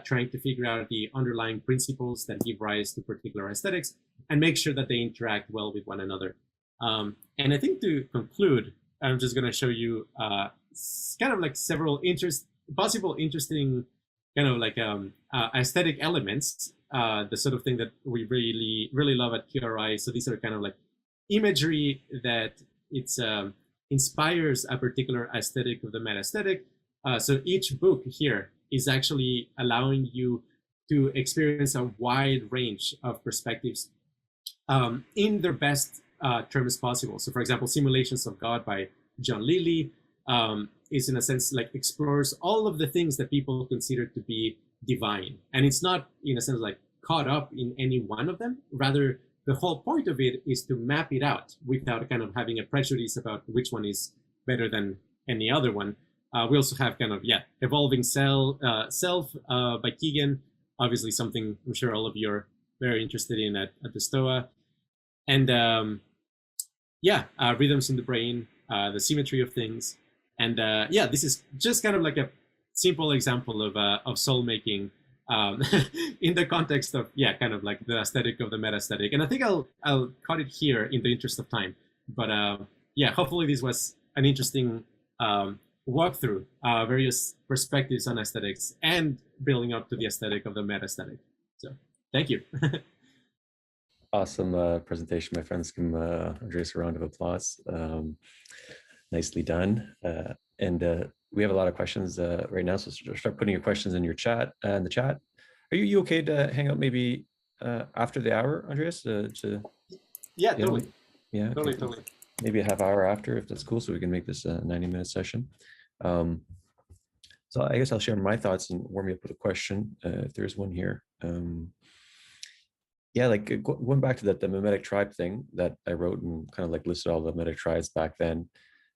[SPEAKER 2] trying to figure out the underlying principles that give rise to particular aesthetics and make sure that they interact well with one another. And I think to conclude, I'm just going to show you kind of like several possible interesting kind of like aesthetic elements, the sort of thing that we really, really love at QRI. So these are kind of like imagery that it's inspires a particular aesthetic of the meta aesthetic. So each book here is actually allowing you to experience a wide range of perspectives in their best terms possible. So for example, Simulations of God by John Lilly is in a sense like explores all of the things that people consider to be divine. And it's not in a sense like caught up in any one of them. Rather, the whole point of it is to map it out without kind of having a prejudice about which one is better than any other one. We also have kind of, Evolving Self by Keegan, obviously something I'm sure all of you are very interested in at the STOA. And Rhythms in the Brain, The Symmetry of Things. And this is just kind of like a simple example of soul making in the context of, kind of like the aesthetic of the meta aesthetic. And I think I'll cut it here in the interest of time. But hopefully this was an interesting walkthrough various perspectives on aesthetics and building up to the aesthetic of the meta aesthetic. So thank you.
[SPEAKER 1] Awesome presentation, my friends. Give Andrés a round of applause. Nicely done. And we have a lot of questions right now, so start putting your questions in your chat, in the chat. Are you okay to hang out maybe after the hour, Andrés?
[SPEAKER 2] Totally.
[SPEAKER 1] Yeah, okay.
[SPEAKER 2] Totally.
[SPEAKER 1] Maybe a half hour after, if that's cool, so we can make this a 90-minute session. So I guess I'll share my thoughts and warm you up with a question, if there's one here. Like going back to the memetic tribe thing that I wrote and kind of like listed all the memetic tribes back then.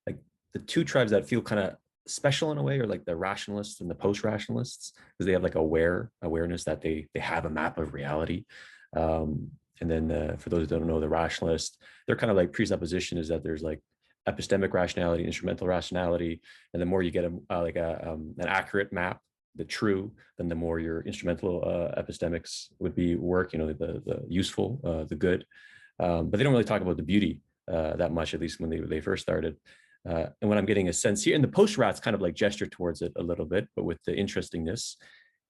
[SPEAKER 1] Like the two tribes that feel kind of special in a way are like the rationalists and the post-rationalists, because they have like awareness that they have a map of reality. And then for those who don't know, the rationalists, their kind of like presupposition is that there's like epistemic rationality, instrumental rationality, and the more you get an accurate map, the true, then the more your instrumental epistemics would be work, the useful, the good. But they don't really talk about the beauty that much, at least when they first started. And when I'm getting a sense here, and the post-rats kind of like gesture towards it a little bit, but with the interestingness.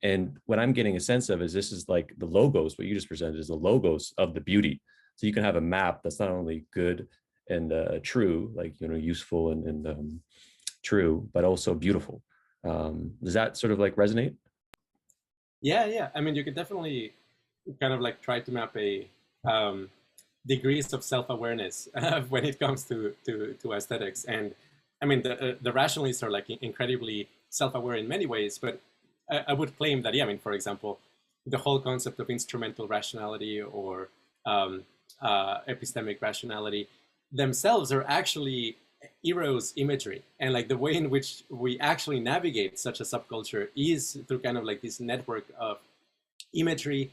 [SPEAKER 1] And what I'm getting a sense of is this is like the logos, what you just presented is the logos of the beauty. So you can have a map that's not only good and true, like, useful and true, but also beautiful. Does that sort of like resonate?
[SPEAKER 2] Yeah. I mean, you could definitely kind of like try to map a degrees of self-awareness when it comes to aesthetics. And I mean, the rationalists are like incredibly self-aware in many ways, but I would claim that, yeah, I mean, for example, the whole concept of instrumental rationality or epistemic rationality themselves are actually Eros imagery. And like the way in which we actually navigate such a subculture is through kind of like this network of imagery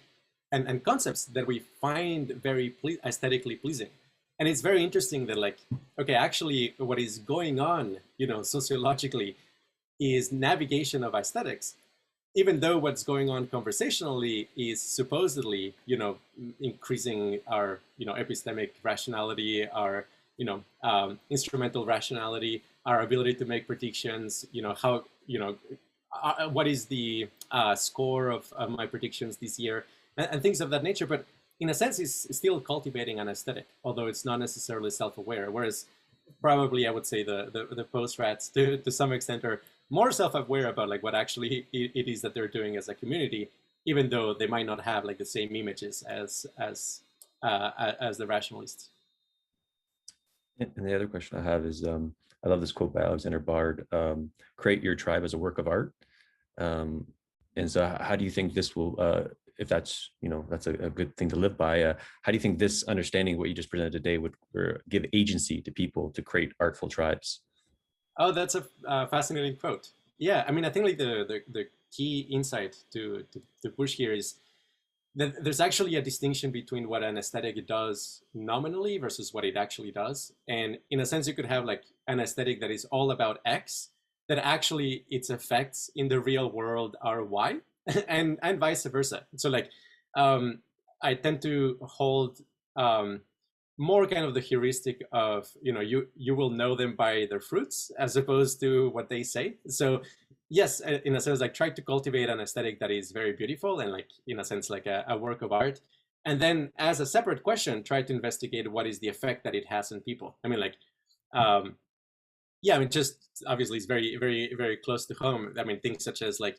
[SPEAKER 2] and concepts that we find very aesthetically pleasing. And it's very interesting that like, okay, actually what is going on, sociologically is navigation of aesthetics, even though what's going on conversationally is supposedly, increasing our, epistemic rationality, our, instrumental rationality, our ability to make predictions, how, what is the score of my predictions this year, and things of that nature. But in a sense, it's still cultivating an aesthetic, although it's not necessarily self-aware. Whereas probably I would say the post-rats to some extent are more self-aware about like what actually it is that they're doing as a community, even though they might not have like the same images as the rationalists.
[SPEAKER 1] And the other question I have is, I love this quote by Alexander Bard: "Create your tribe as a work of art." And so, how do you think this will, if that's that's a good thing to live by? How do you think this understanding what you just presented today would give agency to people to create artful tribes?
[SPEAKER 2] Oh, that's a fascinating quote. Yeah, I mean, I think like the key insight to push here is that there's actually a distinction between what an aesthetic does nominally versus what it actually does. And in a sense, you could have like an aesthetic that is all about X, that actually its effects in the real world are Y, and vice versa. So like, I tend to hold more kind of the heuristic of you will know them by their fruits as opposed to what they say. So yes, in a sense, like try to cultivate an aesthetic that is very beautiful and like in a sense like a work of art, and then as a separate question try to investigate what is the effect that it has on people. I mean like yeah, I mean just obviously it's very close to home. I mean things such as like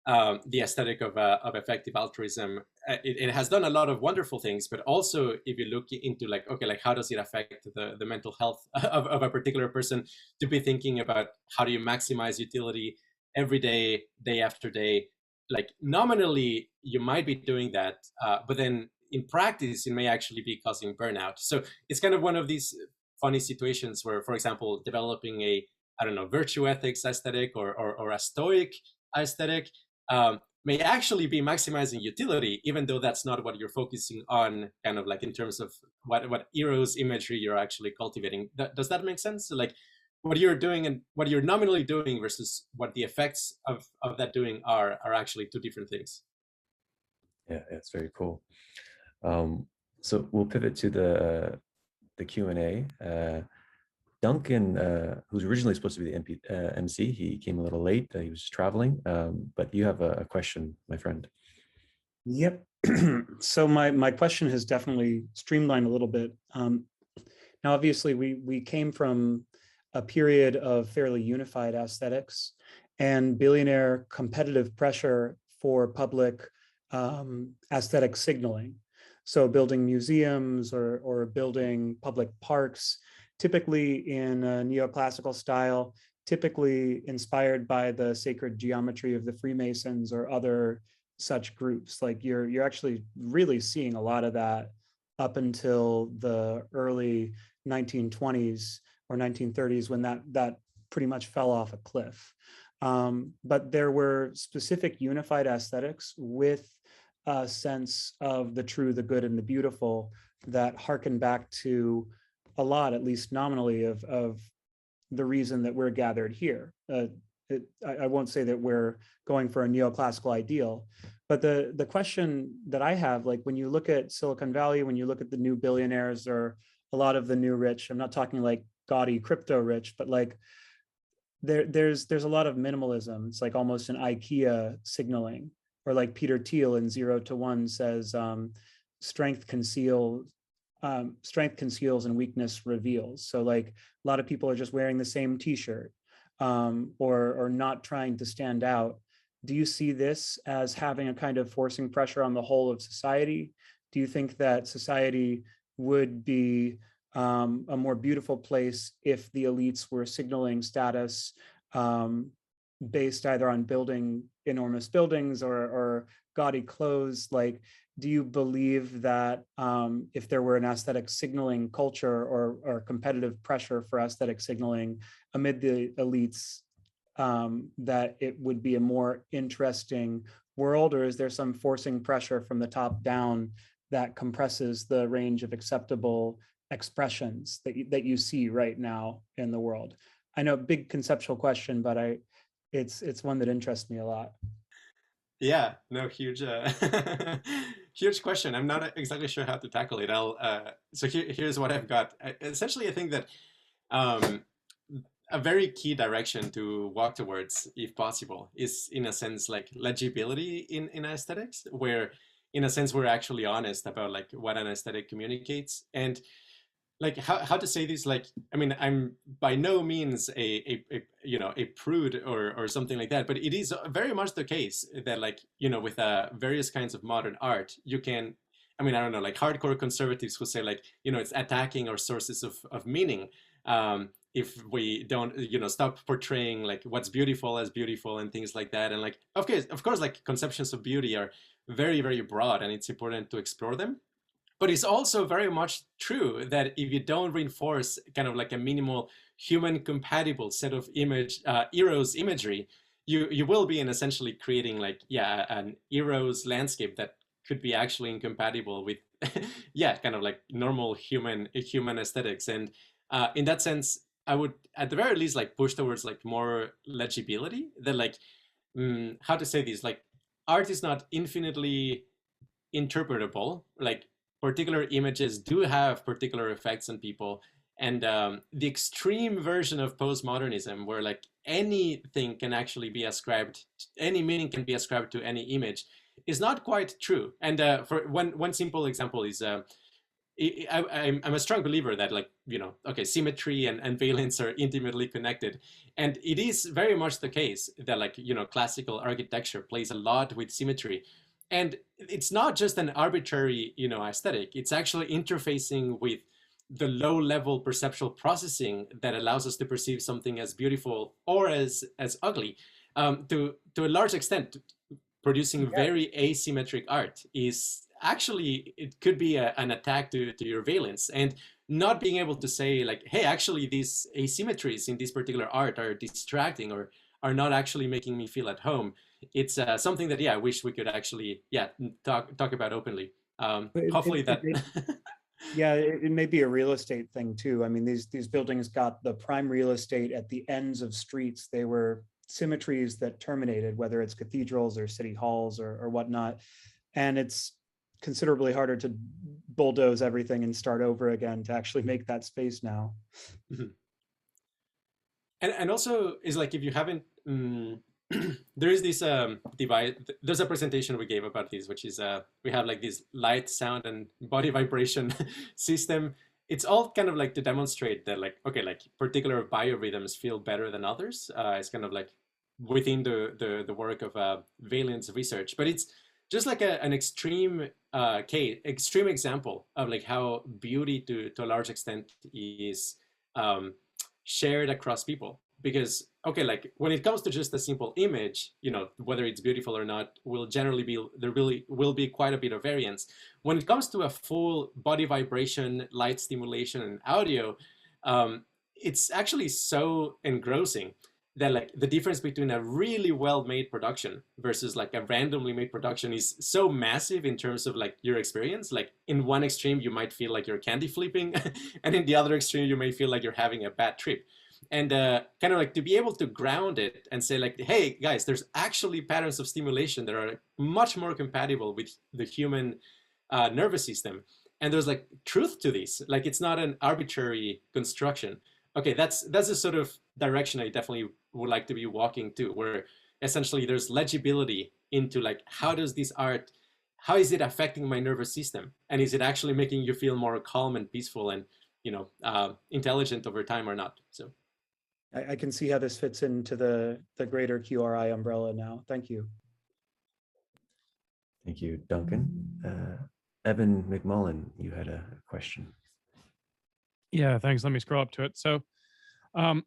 [SPEAKER 2] the aesthetic of effective altruism, it has done a lot of wonderful things, but also if you look into like, okay, like how does it affect the mental health of a particular person, to be thinking about how do you maximize utility every day, day after day. Like nominally, you might be doing that, but then in practice, it may actually be causing burnout. So it's kind of one of these funny situations where, for example, developing a, I don't know, virtue ethics aesthetic or a stoic aesthetic may actually be maximizing utility, even though that's not what you're focusing on, kind of like in terms of what Eros imagery you're actually cultivating. Does that make sense? So like what you're doing and what you're nominally doing versus what the effects of that doing are actually two different things.
[SPEAKER 1] Yeah, it's very cool. So we'll pivot to the Q&A. Duncan, who's originally supposed to be the MC, he came a little late. He was traveling, but you have a question, my friend.
[SPEAKER 3] Yep. So my question has definitely streamlined a little bit. Now, obviously, we came from a period of fairly unified aesthetics and billionaire competitive pressure for public aesthetic signaling. So building museums or building public parks, typically in a neoclassical style, typically inspired by the sacred geometry of the Freemasons or other such groups. Like you're actually really seeing a lot of that up until the early 1920s or 1930s, when that pretty much fell off a cliff. But there were specific unified aesthetics with a sense of the true, the good, and the beautiful that harken back to a lot, at least nominally, of the reason that we're gathered here. I won't say that we're going for a neoclassical ideal, but the question that I have, like when you look at Silicon Valley, when you look at the new billionaires or a lot of the new rich, I'm not talking like gaudy crypto rich, but like there's a lot of minimalism. It's like almost an IKEA signaling, or like Peter Thiel in 0 to 1 says, strength conceals and weakness reveals. So like a lot of people are just wearing the same t-shirt. or not trying to stand out. Do you see this as having a kind of forcing pressure on the whole of society? Do you think that society would be a more beautiful place if the elites were signaling status based either on building enormous buildings or gaudy clothes? Like, do you believe that if there were an aesthetic signaling culture or competitive pressure for aesthetic signaling amid the elites, that it would be a more interesting world? Or is there some forcing pressure from the top down that compresses the range of acceptable expressions that you see right now in the world? I know, big conceptual question, but it's one that interests me a lot.
[SPEAKER 2] Yeah, no, huge, huge question. I'm not exactly sure how to tackle it. So here's what I've got. Essentially, I think that a very key direction to walk towards, if possible, is in a sense like legibility in aesthetics, where in a sense we're actually honest about like what an aesthetic communicates. And like how to say this, like, I mean, I'm by no means a you know, a prude or something like that, but it is very much the case that, like, you know, with various kinds of modern art, you can, I mean, I don't know, like hardcore conservatives who say like, you know, it's attacking our sources of meaning if we don't, you know, stop portraying like what's beautiful as beautiful and things like that. And like, of course, like conceptions of beauty are very, very broad, and it's important to explore them. But it's also very much true that if you don't reinforce kind of like a minimal human compatible set of Eros imagery, you will be in essentially creating like, yeah, an Eros landscape that could be actually incompatible with, yeah, kind of like normal human aesthetics. And in that sense, I would at the very least like push towards like more legibility, that like, how to say this, like art is not infinitely interpretable. Like particular images do have particular effects on people. And the extreme version of postmodernism, where like anything can actually be ascribed, any meaning can be ascribed to any image, is not quite true. And for one simple example is, I'm a strong believer that, like, you know, okay, symmetry and valence are intimately connected. And it is very much the case that, like, you know, classical architecture plays a lot with symmetry. And it's not just an arbitrary, you know, aesthetic. It's actually interfacing with the low level perceptual processing that allows us to perceive something as beautiful or as ugly. To a large extent, producing very asymmetric art is actually, it could be an attack to your valence. And not being able to say like, hey, actually these asymmetries in this particular art are distracting or are not actually making me feel at home. It's something that, yeah, I wish we could actually, yeah, talk about openly. Hopefully that.
[SPEAKER 3] Yeah, it may be a real estate thing too. I mean, these buildings got the prime real estate at the ends of streets. They were symmetries that terminated, whether it's cathedrals or city halls or whatnot. And it's considerably harder to bulldoze everything and start over again to actually make that space now.
[SPEAKER 2] Mm-hmm. And also is like, if you haven't, there is this device, there's a presentation we gave about this, which is we have like this light, sound, and body vibration system. It's all kind of like to demonstrate that, like, okay, like particular biorhythms feel better than others. It's kind of like within the work of valence research, but it's just like an extreme extreme example of like how beauty to a large extent is shared across people. Because, okay, like when it comes to just a simple image, you know, whether it's beautiful or not will generally be, there really will be quite a bit of variance. When it comes to a full body vibration, light stimulation, and audio, it's actually so engrossing that like the difference between a really well-made production versus like a randomly made production is so massive in terms of like your experience. Like in one extreme, you might feel like you're candy flipping, and in the other extreme, you may feel like you're having a bad trip. And kind of like to be able to ground it and say like, hey guys, there's actually patterns of stimulation that are much more compatible with the human nervous system. And there's like truth to this. Like it's not an arbitrary construction. Okay, that's the sort of direction I definitely would like to be walking to, where essentially there's legibility into like, how does this art, how is it affecting my nervous system? And is it actually making you feel more calm and peaceful and, you know, intelligent over time or not? So.
[SPEAKER 3] I can see how this fits into the greater QRI umbrella now. Thank you.
[SPEAKER 1] Thank you, Duncan. Evan McMullen, you had a question.
[SPEAKER 4] Yeah, thanks. Let me scroll up to it. So um,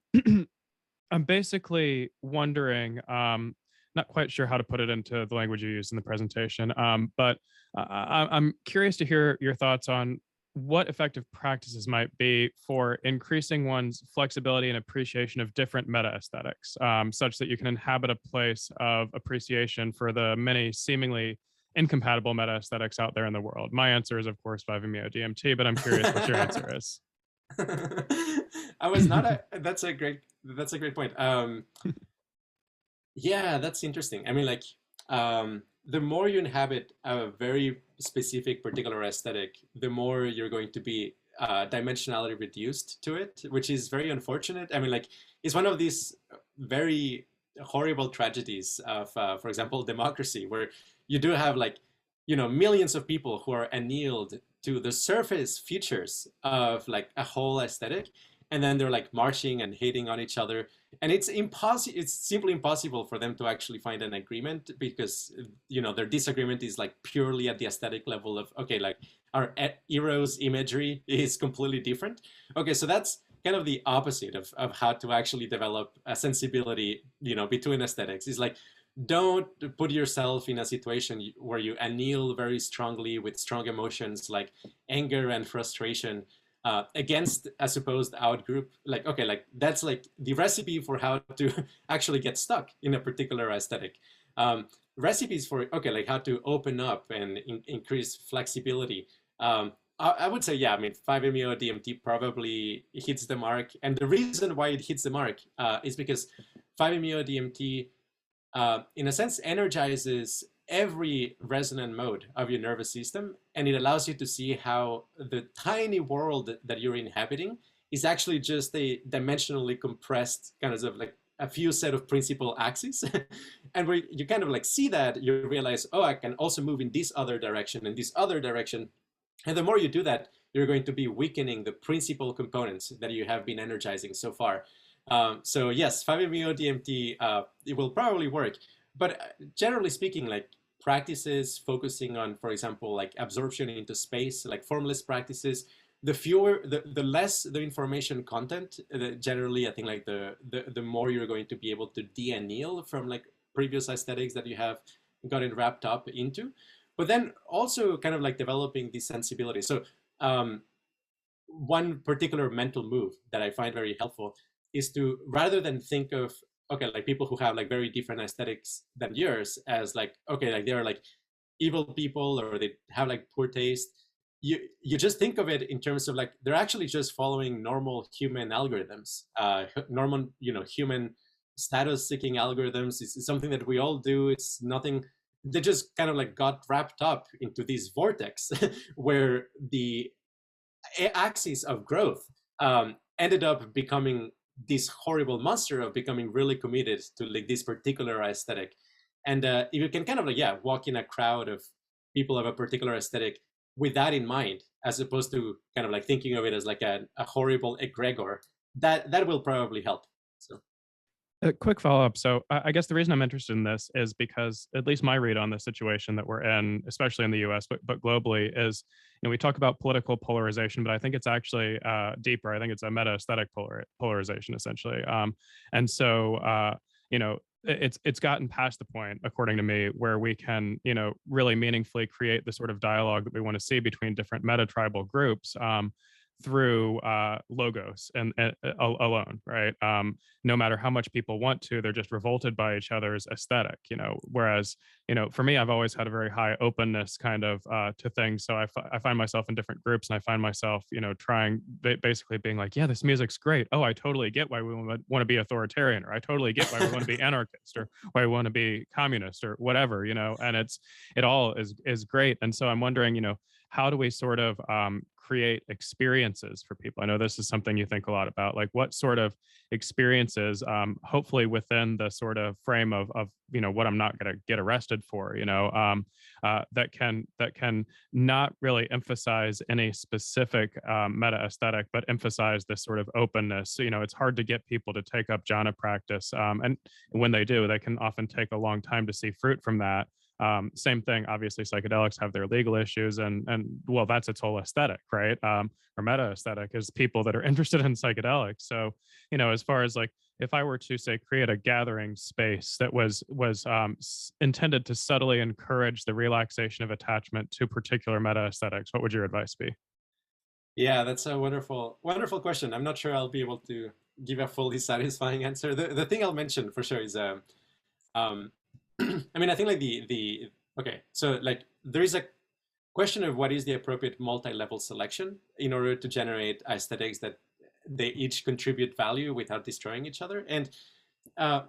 [SPEAKER 4] I'm basically wondering, not quite sure how to put it into the language you used in the presentation, but I'm curious to hear your thoughts on what effective practices might be for increasing one's flexibility and appreciation of different meta aesthetics, such that you can inhabit a place of appreciation for the many seemingly incompatible meta aesthetics out there in the world. My answer is, of course, 5-MeO DMT, but I'm curious what your answer is.
[SPEAKER 2] I was not a. That's a great point. Yeah, that's interesting. I mean, like, the more you inhabit a very specific particular aesthetic, the more you're going to be dimensionality reduced to it, which is very unfortunate. I mean, like, it's one of these very horrible tragedies of, for example, democracy, where you do have, like, millions of people who are annealed to the surface features of like a whole aesthetic, and then they're like marching and hating on each other, and it's simply impossible for them to actually find an agreement, because their disagreement is like purely at the aesthetic level of, okay, like our Eros imagery is completely different. Okay, so that's kind of the opposite of how to actually develop a sensibility between aesthetics. Is like, don't put yourself in a situation where you anneal very strongly with strong emotions like anger and frustration against a supposed outgroup. Like, okay, like that's like the recipe for how to actually get stuck in a particular aesthetic. Recipes for, okay, like how to open up and increase flexibility. I would say, yeah, I mean, 5-MeO DMT probably hits the mark. And the reason why it hits the mark is because 5-MeO DMT, in a sense, energizes every resonant mode of your nervous system, and it allows you to see how the tiny world that you're inhabiting is actually just a dimensionally compressed kind of like a few set of principal axes. And where you kind of like see that, you realize, oh, I can also move in this other direction and this other direction. And the more you do that, you're going to be weakening the principal components that you have been energizing so far. So yes, 5-MeO DMT, it will probably work. But generally speaking, like practices focusing on, for example, like absorption into space, like formless practices, the less the information content, generally, I think like the more you're going to be able to de-anneal from like previous aesthetics that you have gotten wrapped up into. But then also kind of like developing this sensibility. So one particular mental move that I find very helpful is to, rather than think of, okay, like people who have like very different aesthetics than yours as like, okay, like they're like evil people or they have like poor taste, you just think of it in terms of like, they're actually just following normal human algorithms, normal, human status seeking algorithms. It's something that we all do. It's nothing, they just kind of like got wrapped up into this vortex where the axis of growth ended up becoming this horrible monster of becoming really committed to like this particular aesthetic. And if you can kind of like, yeah, walk in a crowd of people of a particular aesthetic with that in mind, as opposed to kind of like thinking of it as like a horrible egregor, that will probably help. So
[SPEAKER 4] a quick follow-up. So I guess the reason I'm interested in this is because at least my read on the situation that we're in, especially in the US, but globally, is, we talk about political polarization, but I think it's actually deeper. I think it's a meta-aesthetic polarization, essentially. And so, it's gotten past the point, according to me, where we can, really meaningfully create the sort of dialogue that we want to see between different meta-tribal groups through logos and alone, right? No matter how much people want to, they're just revolted by each other's aesthetic, whereas, for me, I've always had a very high openness kind of to things. So I find myself in different groups, and I find myself, trying, basically being like, yeah, this music's great. Oh, I totally get why we want to be authoritarian, or I totally get why we want to be anarchist, or why we want to be communist, or whatever, and it all is great. And so I'm wondering, how do we sort of create experiences for people? I know this is something you think a lot about, like what sort of experiences, hopefully within the sort of frame of what I'm not going to get arrested for, that can not really emphasize any specific meta aesthetic, but emphasize this sort of openness. It's hard to get people to take up jhana practice, and when they do, they can often take a long time to see fruit from that. Same thing, obviously psychedelics have their legal issues, and well, that's its whole aesthetic, right? Or meta aesthetic is people that are interested in psychedelics. So as far as like, if I were to say create a gathering space that was intended to subtly encourage the relaxation of attachment to particular meta aesthetics, what would your advice be?
[SPEAKER 2] Yeah, that's a wonderful question. I'm not sure I'll be able to give a fully satisfying answer. The thing I'll mention for sure is I mean, I think like okay, so like there is a question of what is the appropriate multi-level selection in order to generate aesthetics that they each contribute value without destroying each other. And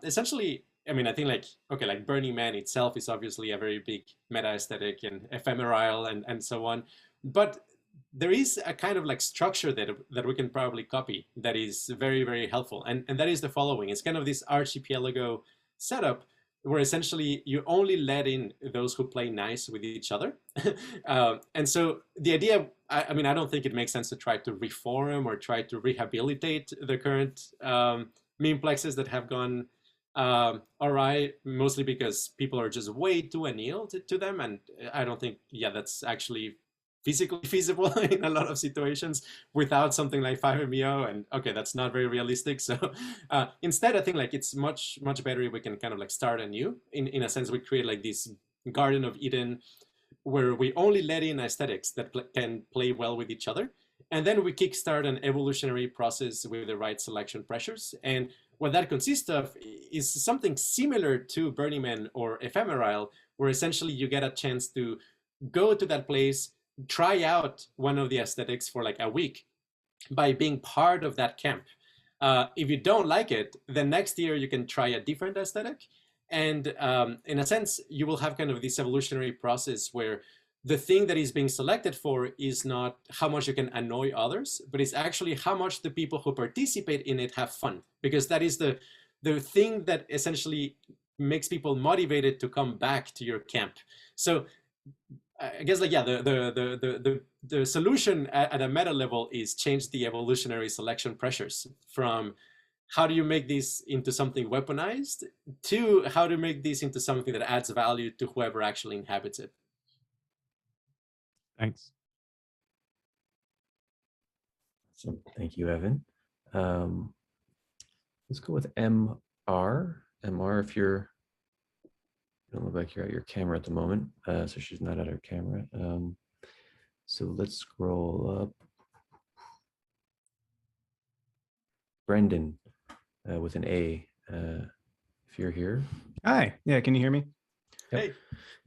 [SPEAKER 2] essentially, I mean, I think like, okay, like Burning Man itself is obviously a very big meta aesthetic and ephemeral and so on. But there is a kind of like structure that we can probably copy that is very, very helpful. And that is the following. It's kind of this archipelago setup where essentially you only let in those who play nice with each other. And so the idea, I mean, I don't think it makes sense to try to reform or try to rehabilitate the current memeplexes that have gone awry, mostly because people are just way too annealed to them. And I don't think, yeah, that's actually physically feasible in a lot of situations without something like 5MEO, and okay, that's not very realistic. So instead, I think like it's much better if we can kind of like start anew. In a sense, we create like this Garden of Eden where we only let in aesthetics that can play well with each other, and then we kickstart an evolutionary process with the right selection pressures. And what that consists of is something similar to Burning Man or Ephemeral, where essentially you get a chance to go to that place, try out one of the aesthetics for like a week by being part of that camp. If you don't like it, then next year you can try a different aesthetic. And in a sense, you will have kind of this evolutionary process where the thing that is being selected for is not how much you can annoy others, but it's actually how much the people who participate in it have fun. Because that is the thing that essentially makes people motivated to come back to your camp. So I guess like, yeah, the solution at a meta level is change the evolutionary selection pressures from how do you make this into something weaponized to how to make this into something that adds value to whoever actually inhabits it.
[SPEAKER 4] Thanks.
[SPEAKER 1] So thank you, Evan. Let's go with MR. MR, if you're, you don't look like you're at your camera at the moment, so she's not at her camera. So let's scroll up. Brendan with an A, if you're here.
[SPEAKER 5] Hi, yeah, can you hear me?
[SPEAKER 1] Yep.
[SPEAKER 2] Hey.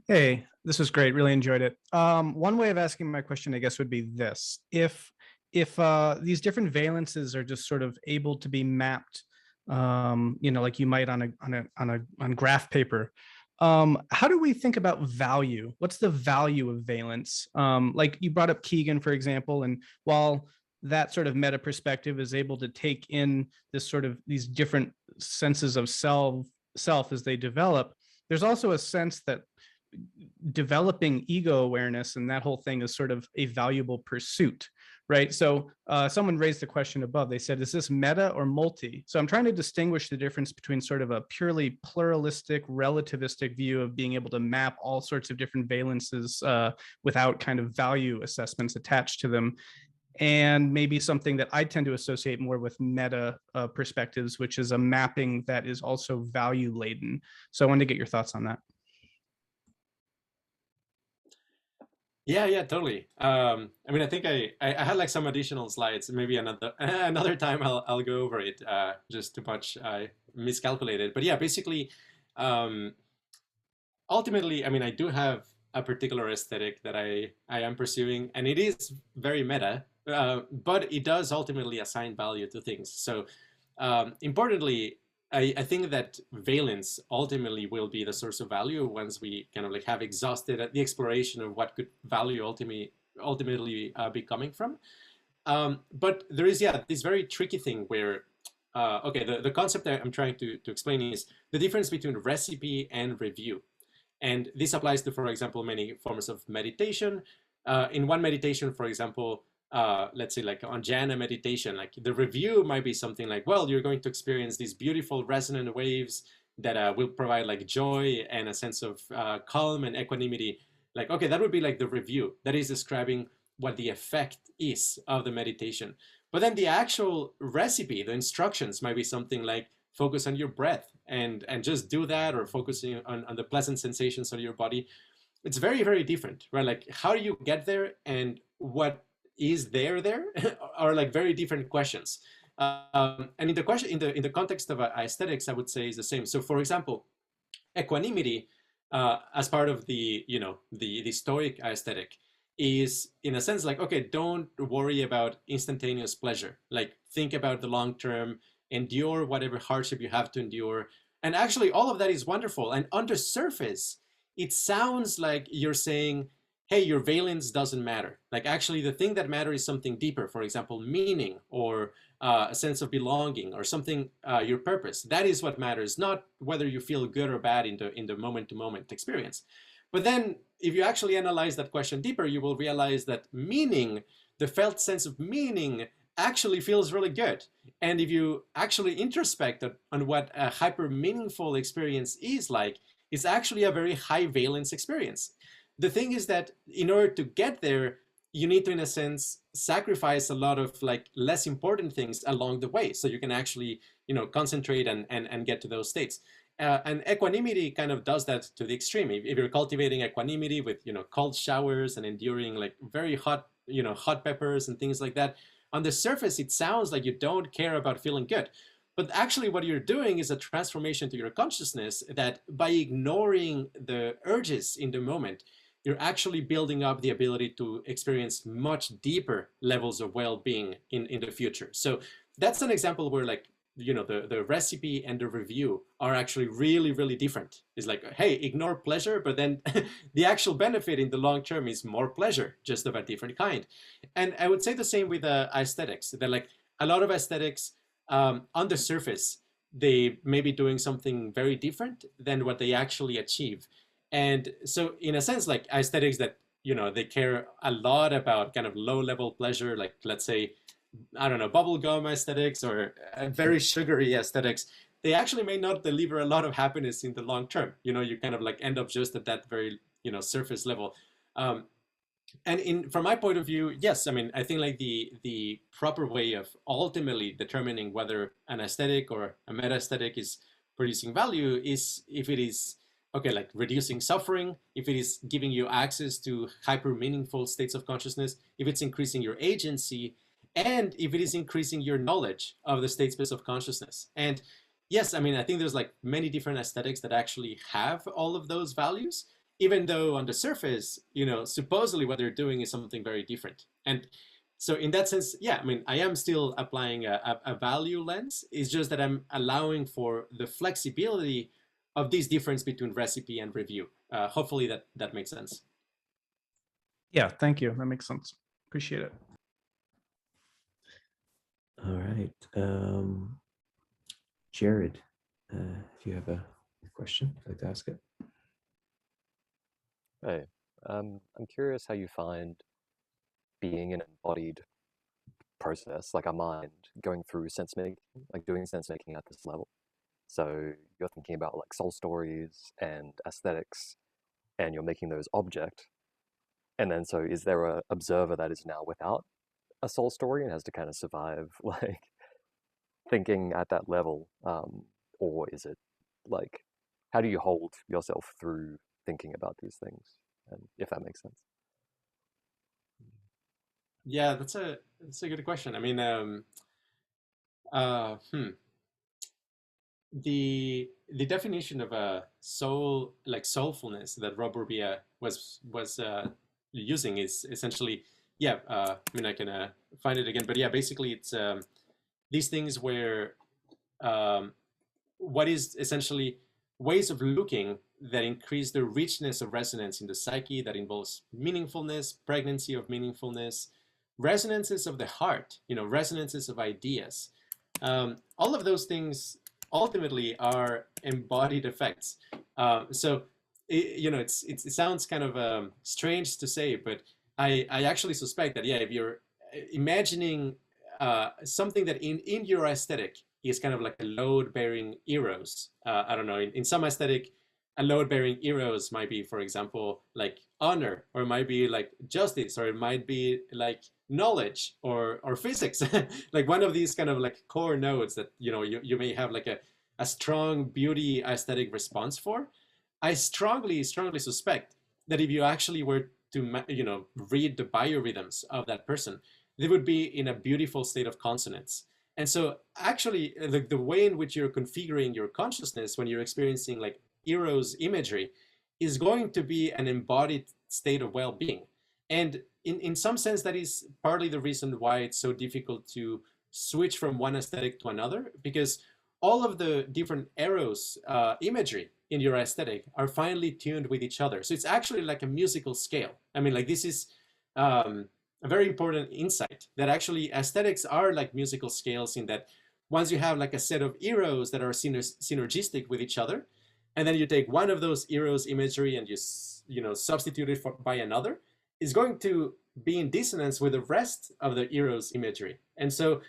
[SPEAKER 5] Hey, this was great, really enjoyed it. One way of asking my question, I guess, would be this. If these different valences are just sort of able to be mapped, like you might on graph paper, how do we think about value? What's the value of valence? Like you brought up Keegan, for example, and while that sort of meta perspective is able to take in this sort of these different senses of self as they develop, there's also a sense that developing ego awareness and that whole thing is sort of a valuable pursuit, right? So someone raised the question above. They said, is this meta or multi? So I'm trying to distinguish the difference between sort of a purely pluralistic, relativistic view of being able to map all sorts of different valences without kind of value assessments attached to them, and maybe something that I tend to associate more with meta perspectives, which is a mapping that is also value laden. So I wanted to get your thoughts on that.
[SPEAKER 2] Yeah, totally. I mean, I think I had like some additional slides. Maybe another time I'll go over it. Just too much I miscalculated. But yeah, basically, ultimately, I mean, I do have a particular aesthetic that I am pursuing, and it is very meta, but it does ultimately assign value to things. So importantly, I think that valence ultimately will be the source of value once we kind of like have exhausted the exploration of what could value ultimately be coming from. But there is, yeah, this very tricky thing where, okay, the concept that I'm trying to explain is the difference between recipe and review. And this applies to, for example, many forms of meditation. In one meditation, for example, let's say like on jhana meditation, like the review might be something like, well, you're going to experience these beautiful resonant waves that will provide like joy and a sense of calm and equanimity. Like, okay, that would be like the review that is describing what the effect is of the meditation. But then the actual recipe, the instructions might be something like focus on your breath and just do that, or focusing on the pleasant sensations of your body. It's very, very different, right? Like how do you get there and what is there are like very different questions. And in the question, in the context of aesthetics, I would say is the same. So for example, equanimity as part of the, you know, the Stoic aesthetic is in a sense like, okay, don't worry about instantaneous pleasure. Like think about the long term, endure whatever hardship you have to endure. And actually all of that is wonderful. And on the surface, it sounds like you're saying, hey, your valence doesn't matter. Like actually the thing that matters is something deeper, for example, meaning or a sense of belonging or something, your purpose. That is what matters, not whether you feel good or bad in the moment-to-moment experience. But then if you actually analyze that question deeper, you will realize that meaning, the felt sense of meaning actually feels really good. And if you actually introspect on what a hyper meaningful experience is like, it's actually a very high valence experience. The thing is that in order to get there, you need to, in a sense, sacrifice a lot of like less important things along the way. So you can actually, you know, concentrate and get to those states. And equanimity kind of does that to the extreme. If you're cultivating equanimity with, you know, cold showers and enduring like very hot, you know, hot peppers and things like that, on the surface, it sounds like you don't care about feeling good. But actually what you're doing is a transformation to your consciousness that by ignoring the urges in the moment, you're actually building up the ability to experience much deeper levels of well-being in the future. So that's an example where like, you know, the recipe and the review are actually really, really different. It's like, hey, ignore pleasure, but then the actual benefit in the long term is more pleasure, just of a different kind. And I would say the same with aesthetics. That like a lot of aesthetics on the surface, they may be doing something very different than what they actually achieve. And so in a sense, like aesthetics that, you know, they care a lot about kind of low level pleasure, like let's say, I don't know, bubblegum aesthetics or very sugary aesthetics, they actually may not deliver a lot of happiness in the long term. You know, you kind of like end up just at that very, you know, surface level. And from my point of view, yes, I mean, I think like the proper way of ultimately determining whether an aesthetic or a meta aesthetic is producing value is if it is, okay, like reducing suffering, if it is giving you access to hyper meaningful states of consciousness, if it's increasing your agency, and if it is increasing your knowledge of the state space of consciousness. And yes, I mean, I think there's like many different aesthetics that actually have all of those values, even though on the surface, you know, supposedly what they're doing is something very different. And so in that sense, yeah, I mean, I am still applying a value lens. It's just that I'm allowing for the flexibility of this difference between recipe and review. Hopefully that makes sense.
[SPEAKER 5] Yeah, thank you. That makes sense. Appreciate it.
[SPEAKER 1] All right. Jared, if you have a question, I'd like to ask it.
[SPEAKER 6] Hey, I'm curious how you find being an embodied process, like a mind, going through sense making, like doing sense making at this level. So you're thinking about like soul stories and aesthetics, and you're making those object. And then so is there a observer that is now without a soul story and has to kind of survive like thinking at that level? Or is it like, how do you hold yourself through thinking about these things? And if that makes sense.
[SPEAKER 2] Yeah, that's a good question. I mean, the definition of a soul, like soulfulness, that Burbea was using is essentially, yeah. I mean, I can find it again, but yeah, basically it's these things where what is essentially ways of looking that increase the richness of resonance in the psyche, that involves meaningfulness, pregnancy of meaningfulness, resonances of the heart, resonances of ideas. All of those things ultimately are embodied effects. So, it sounds kind of strange to say, but I actually suspect that, yeah, if you're imagining something that in your aesthetic is kind of like a load-bearing eros. I don't know, in some aesthetic, a load-bearing eros might be, for example, like honor, or it might be like justice, or it might be like knowledge or physics. Like one of these kind of like core nodes that you may have like a strong beauty aesthetic response for. I strongly suspect that if you actually were to read the biorhythms of that person, they would be in a beautiful state of consonance. And so actually the way in which you're configuring your consciousness when you're experiencing like Eros imagery is going to be an embodied state of well-being. And in some sense, that is partly the reason why it's so difficult to switch from one aesthetic to another, because all of the different Eros imagery in your aesthetic are finely tuned with each other. So it's actually like a musical scale. I mean, like this is a very important insight, that actually aesthetics are like musical scales, in that once you have like a set of Eros that are synergistic with each other, and then you take one of those Eros imagery and you substitute it by another, is going to be in dissonance with the rest of the Eros imagery. And so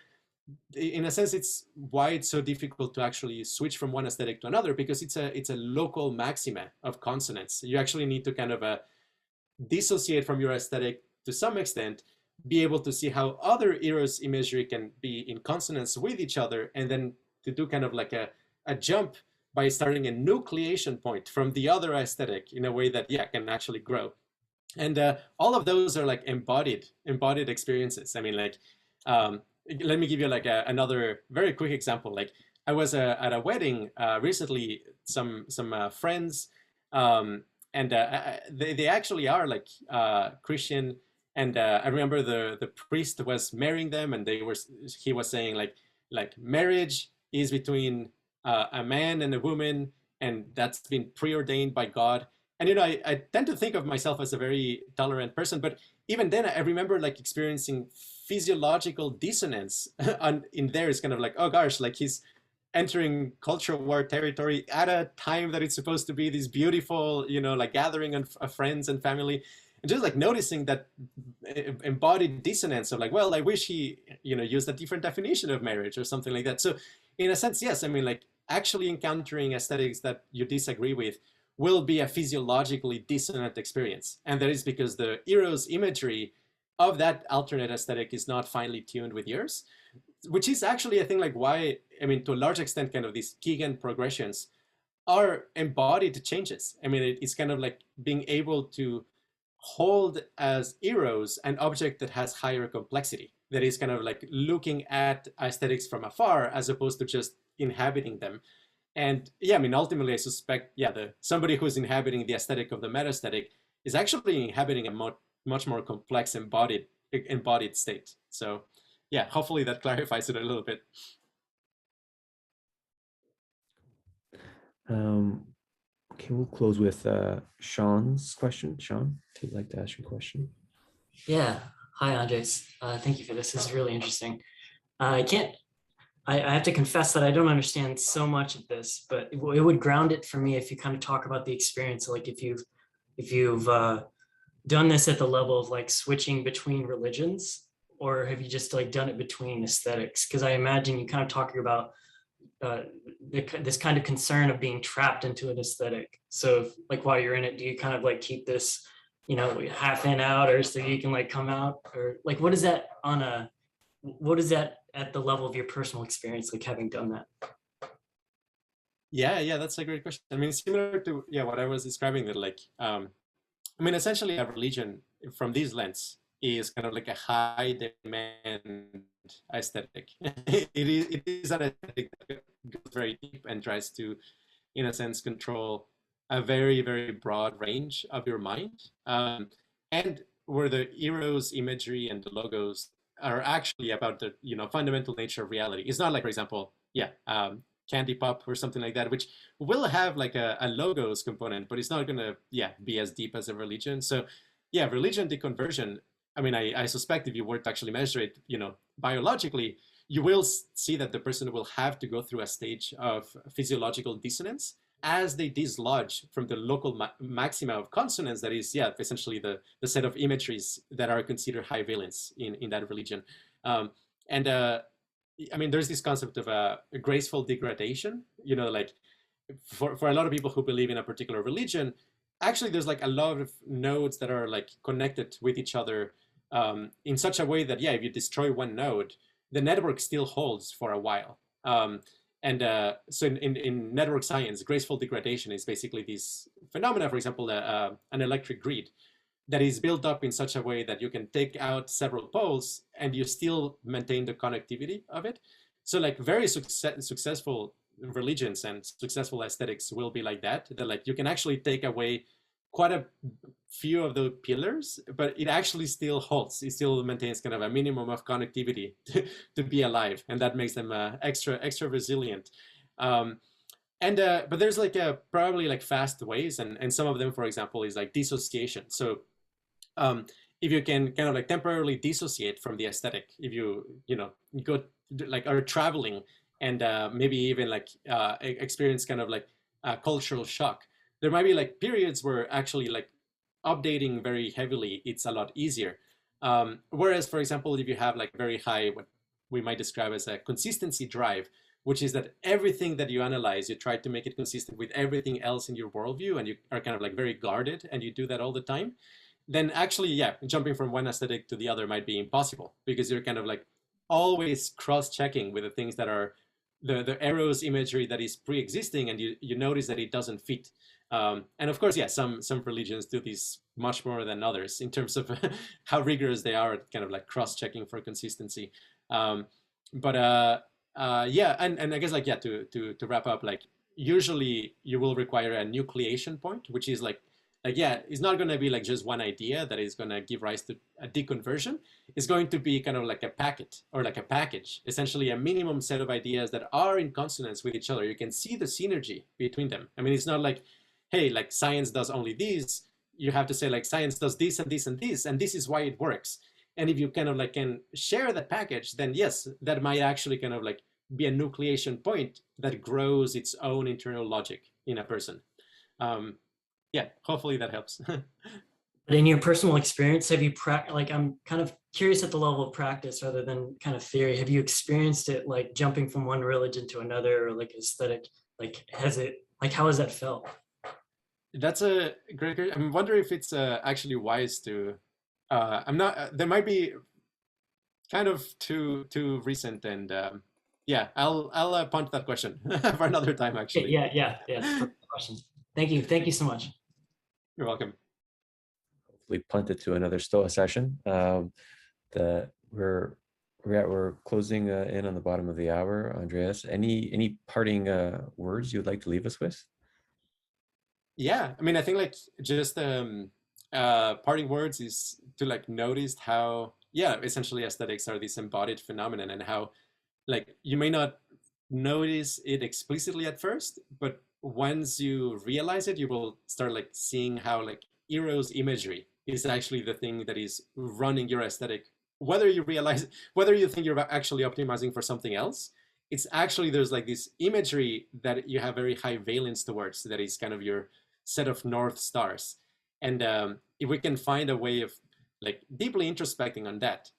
[SPEAKER 2] in a sense, it's why it's so difficult to actually switch from one aesthetic to another, because it's a local maxima of consonance. You actually need to kind of dissociate from your aesthetic to some extent, be able to see how other Eros imagery can be in consonance with each other, and then to do kind of like a jump by starting a nucleation point from the other aesthetic in a way that, yeah, can actually grow. And all of those are like embodied experiences. I mean, like, let me give you like another very quick example. Like I was at a wedding recently, some friends, and they actually are like Christian. And I remember the priest was marrying them, and he was saying like marriage is between a man and a woman, and that's been preordained by God. And I tend to think of myself as a very tolerant person, but even then I remember like experiencing physiological dissonance in there. Is kind of like, oh gosh, like he's entering cultural war territory at a time that it's supposed to be this beautiful, like gathering of friends and family. And just like noticing that embodied dissonance of like, well, I wish he, used a different definition of marriage or something like that. So in a sense, yes, I mean, like actually encountering aesthetics that you disagree with will be a physiologically dissonant experience. And that is because the Eros imagery of that alternate aesthetic is not finely tuned with yours, which is actually, I think, like why, I mean, to a large extent, kind of these Keegan progressions are embodied changes. I mean, it's kind of like being able to hold as Eros an object that has higher complexity, that is kind of like looking at aesthetics from afar as opposed to just inhabiting them. And yeah, I mean, ultimately, I suspect, yeah, somebody who's inhabiting the aesthetic of the meta-aesthetic is actually inhabiting a much more complex embodied state. So yeah, hopefully that clarifies it a little bit.
[SPEAKER 1] Okay, we'll close with Sean's question. Sean, if you'd like to ask your question.
[SPEAKER 7] Yeah. Hi, Andres. Thank you for this. This is really interesting. I have to confess that I don't understand so much of this, but it would ground it for me if you kind of talk about the experience. Like if you've done this at the level of like switching between religions, or have you just like done it between aesthetics? Because I imagine you kind of talking about this kind of concern of being trapped into an aesthetic. So if, like while you're in it, do you kind of like keep this, half in out, or so you can like come out, or like what is that at the level of your personal experience, like having done that?
[SPEAKER 2] Yeah, that's a great question. I mean, similar to what I was describing, that like I mean, essentially a religion from this lens is kind of like a high demand aesthetic. it is an aesthetic that goes very deep and tries to, in a sense, control a very, very broad range of your mind. And where the Eros imagery and the logos are actually about the fundamental nature of reality. It's not like, for example, candy pop or something like that, which will have like a logos component, but it's not going to be as deep as a religion. So yeah, religion deconversion, I mean, I suspect if you were to actually measure it, biologically, you will see that the person will have to go through a stage of physiological dissonance as they dislodge from the local maxima of consonance, that is, essentially the set of imageries that are considered high valence in that religion. I mean, there's this concept of a graceful degradation, like for a lot of people who believe in a particular religion, actually there's like a lot of nodes that are like connected with each other in such a way that, if you destroy one node, the network still holds for a while. So in network science, graceful degradation is basically this phenomena, for example, an electric grid that is built up in such a way that you can take out several poles and you still maintain the connectivity of it. So like very successful religions and successful aesthetics will be like that like you can actually take away quite a few of the pillars, but it actually still holds. It still maintains kind of a minimum of connectivity to be alive, and that makes them extra resilient. But there's like probably like fast ways, and some of them, for example, is like dissociation. So if you can kind of like temporarily dissociate from the aesthetic, if you go like are traveling and maybe even like experience kind of like a cultural shock, there might be like periods where actually like updating very heavily, it's a lot easier. Whereas, for example, if you have like very high, what we might describe as a consistency drive, which is that everything that you analyze, you try to make it consistent with everything else in your worldview, and you are kind of like very guarded, and you do that all the time, then actually, jumping from one aesthetic to the other might be impossible, because you're kind of like always cross-checking with the things that are the Eros imagery that is pre-existing, and you notice that it doesn't fit. And of course, some religions do this much more than others in terms of how rigorous they are at kind of like cross-checking for consistency. And I guess like to wrap up, like usually you will require a nucleation point, which is like it's not going to be like just one idea that is going to give rise to a deconversion. It's going to be kind of like a packet or like a package, essentially a minimum set of ideas that are in consonance with each other. You can see the synergy between them. I mean, it's not like, hey, like science does only this. You have to say like science does this and this and this, and this is why it works. And if you kind of like can share that package, then yes, that might actually kind of like be a nucleation point that grows its own internal logic in a person. Hopefully that helps.
[SPEAKER 7] But in your personal experience, have you like, I'm kind of curious at the level of practice rather than kind of theory. Have you experienced it like jumping from one religion to another, or like aesthetic? Like, how has that felt?
[SPEAKER 2] That's a great question. I'm wondering if it's actually wise to. I'm not. There might be kind of too recent, and I'll punt that question for another time. Actually.
[SPEAKER 7] Yeah. Question. Thank you so much.
[SPEAKER 2] You're welcome.
[SPEAKER 1] Hopefully punt it to another Stoa session. We're closing in on the bottom of the hour. Andreas, any parting words you'd like to leave us with?
[SPEAKER 2] Yeah, I mean, I think like just parting words is to like notice how essentially aesthetics are this embodied phenomenon, and how like you may not notice it explicitly at first, but once you realize it, you will start like seeing how like Eros imagery is actually the thing that is running your aesthetic. Whether you think you're actually optimizing for something else, it's actually there's like this imagery that you have very high valence towards, that is kind of your set of North Stars. And if we can find a way of like deeply introspecting on that,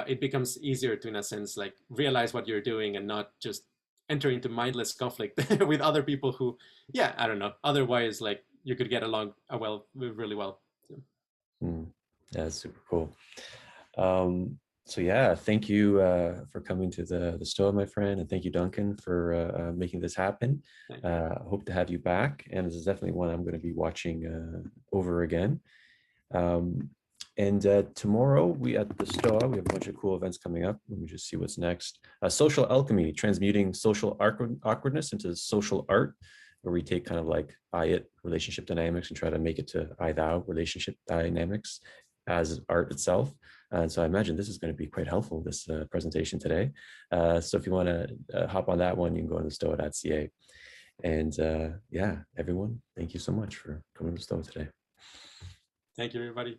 [SPEAKER 2] it becomes easier to, in a sense, like realize what you're doing and not just enter into mindless conflict with other people who, I don't know, otherwise like you could get along really well. So.
[SPEAKER 1] That's super cool. Thank you for coming to the Stoa, my friend, and thank you, Duncan, for making this happen. Hope to have you back, and this is definitely one I'm going to be watching over again. And tomorrow at the Stoa, we have a bunch of cool events coming up. Let me just see what's next. Social alchemy, transmuting social awkwardness into social art, where we take kind of like I-it relationship dynamics and try to make it to I-thou relationship dynamics as art itself. And so I imagine this is going to be quite helpful, this presentation today. So if you want to hop on that one, you can go to stoa.ca. And yeah, everyone, thank you so much for coming to Stoa today.
[SPEAKER 2] Thank you, everybody.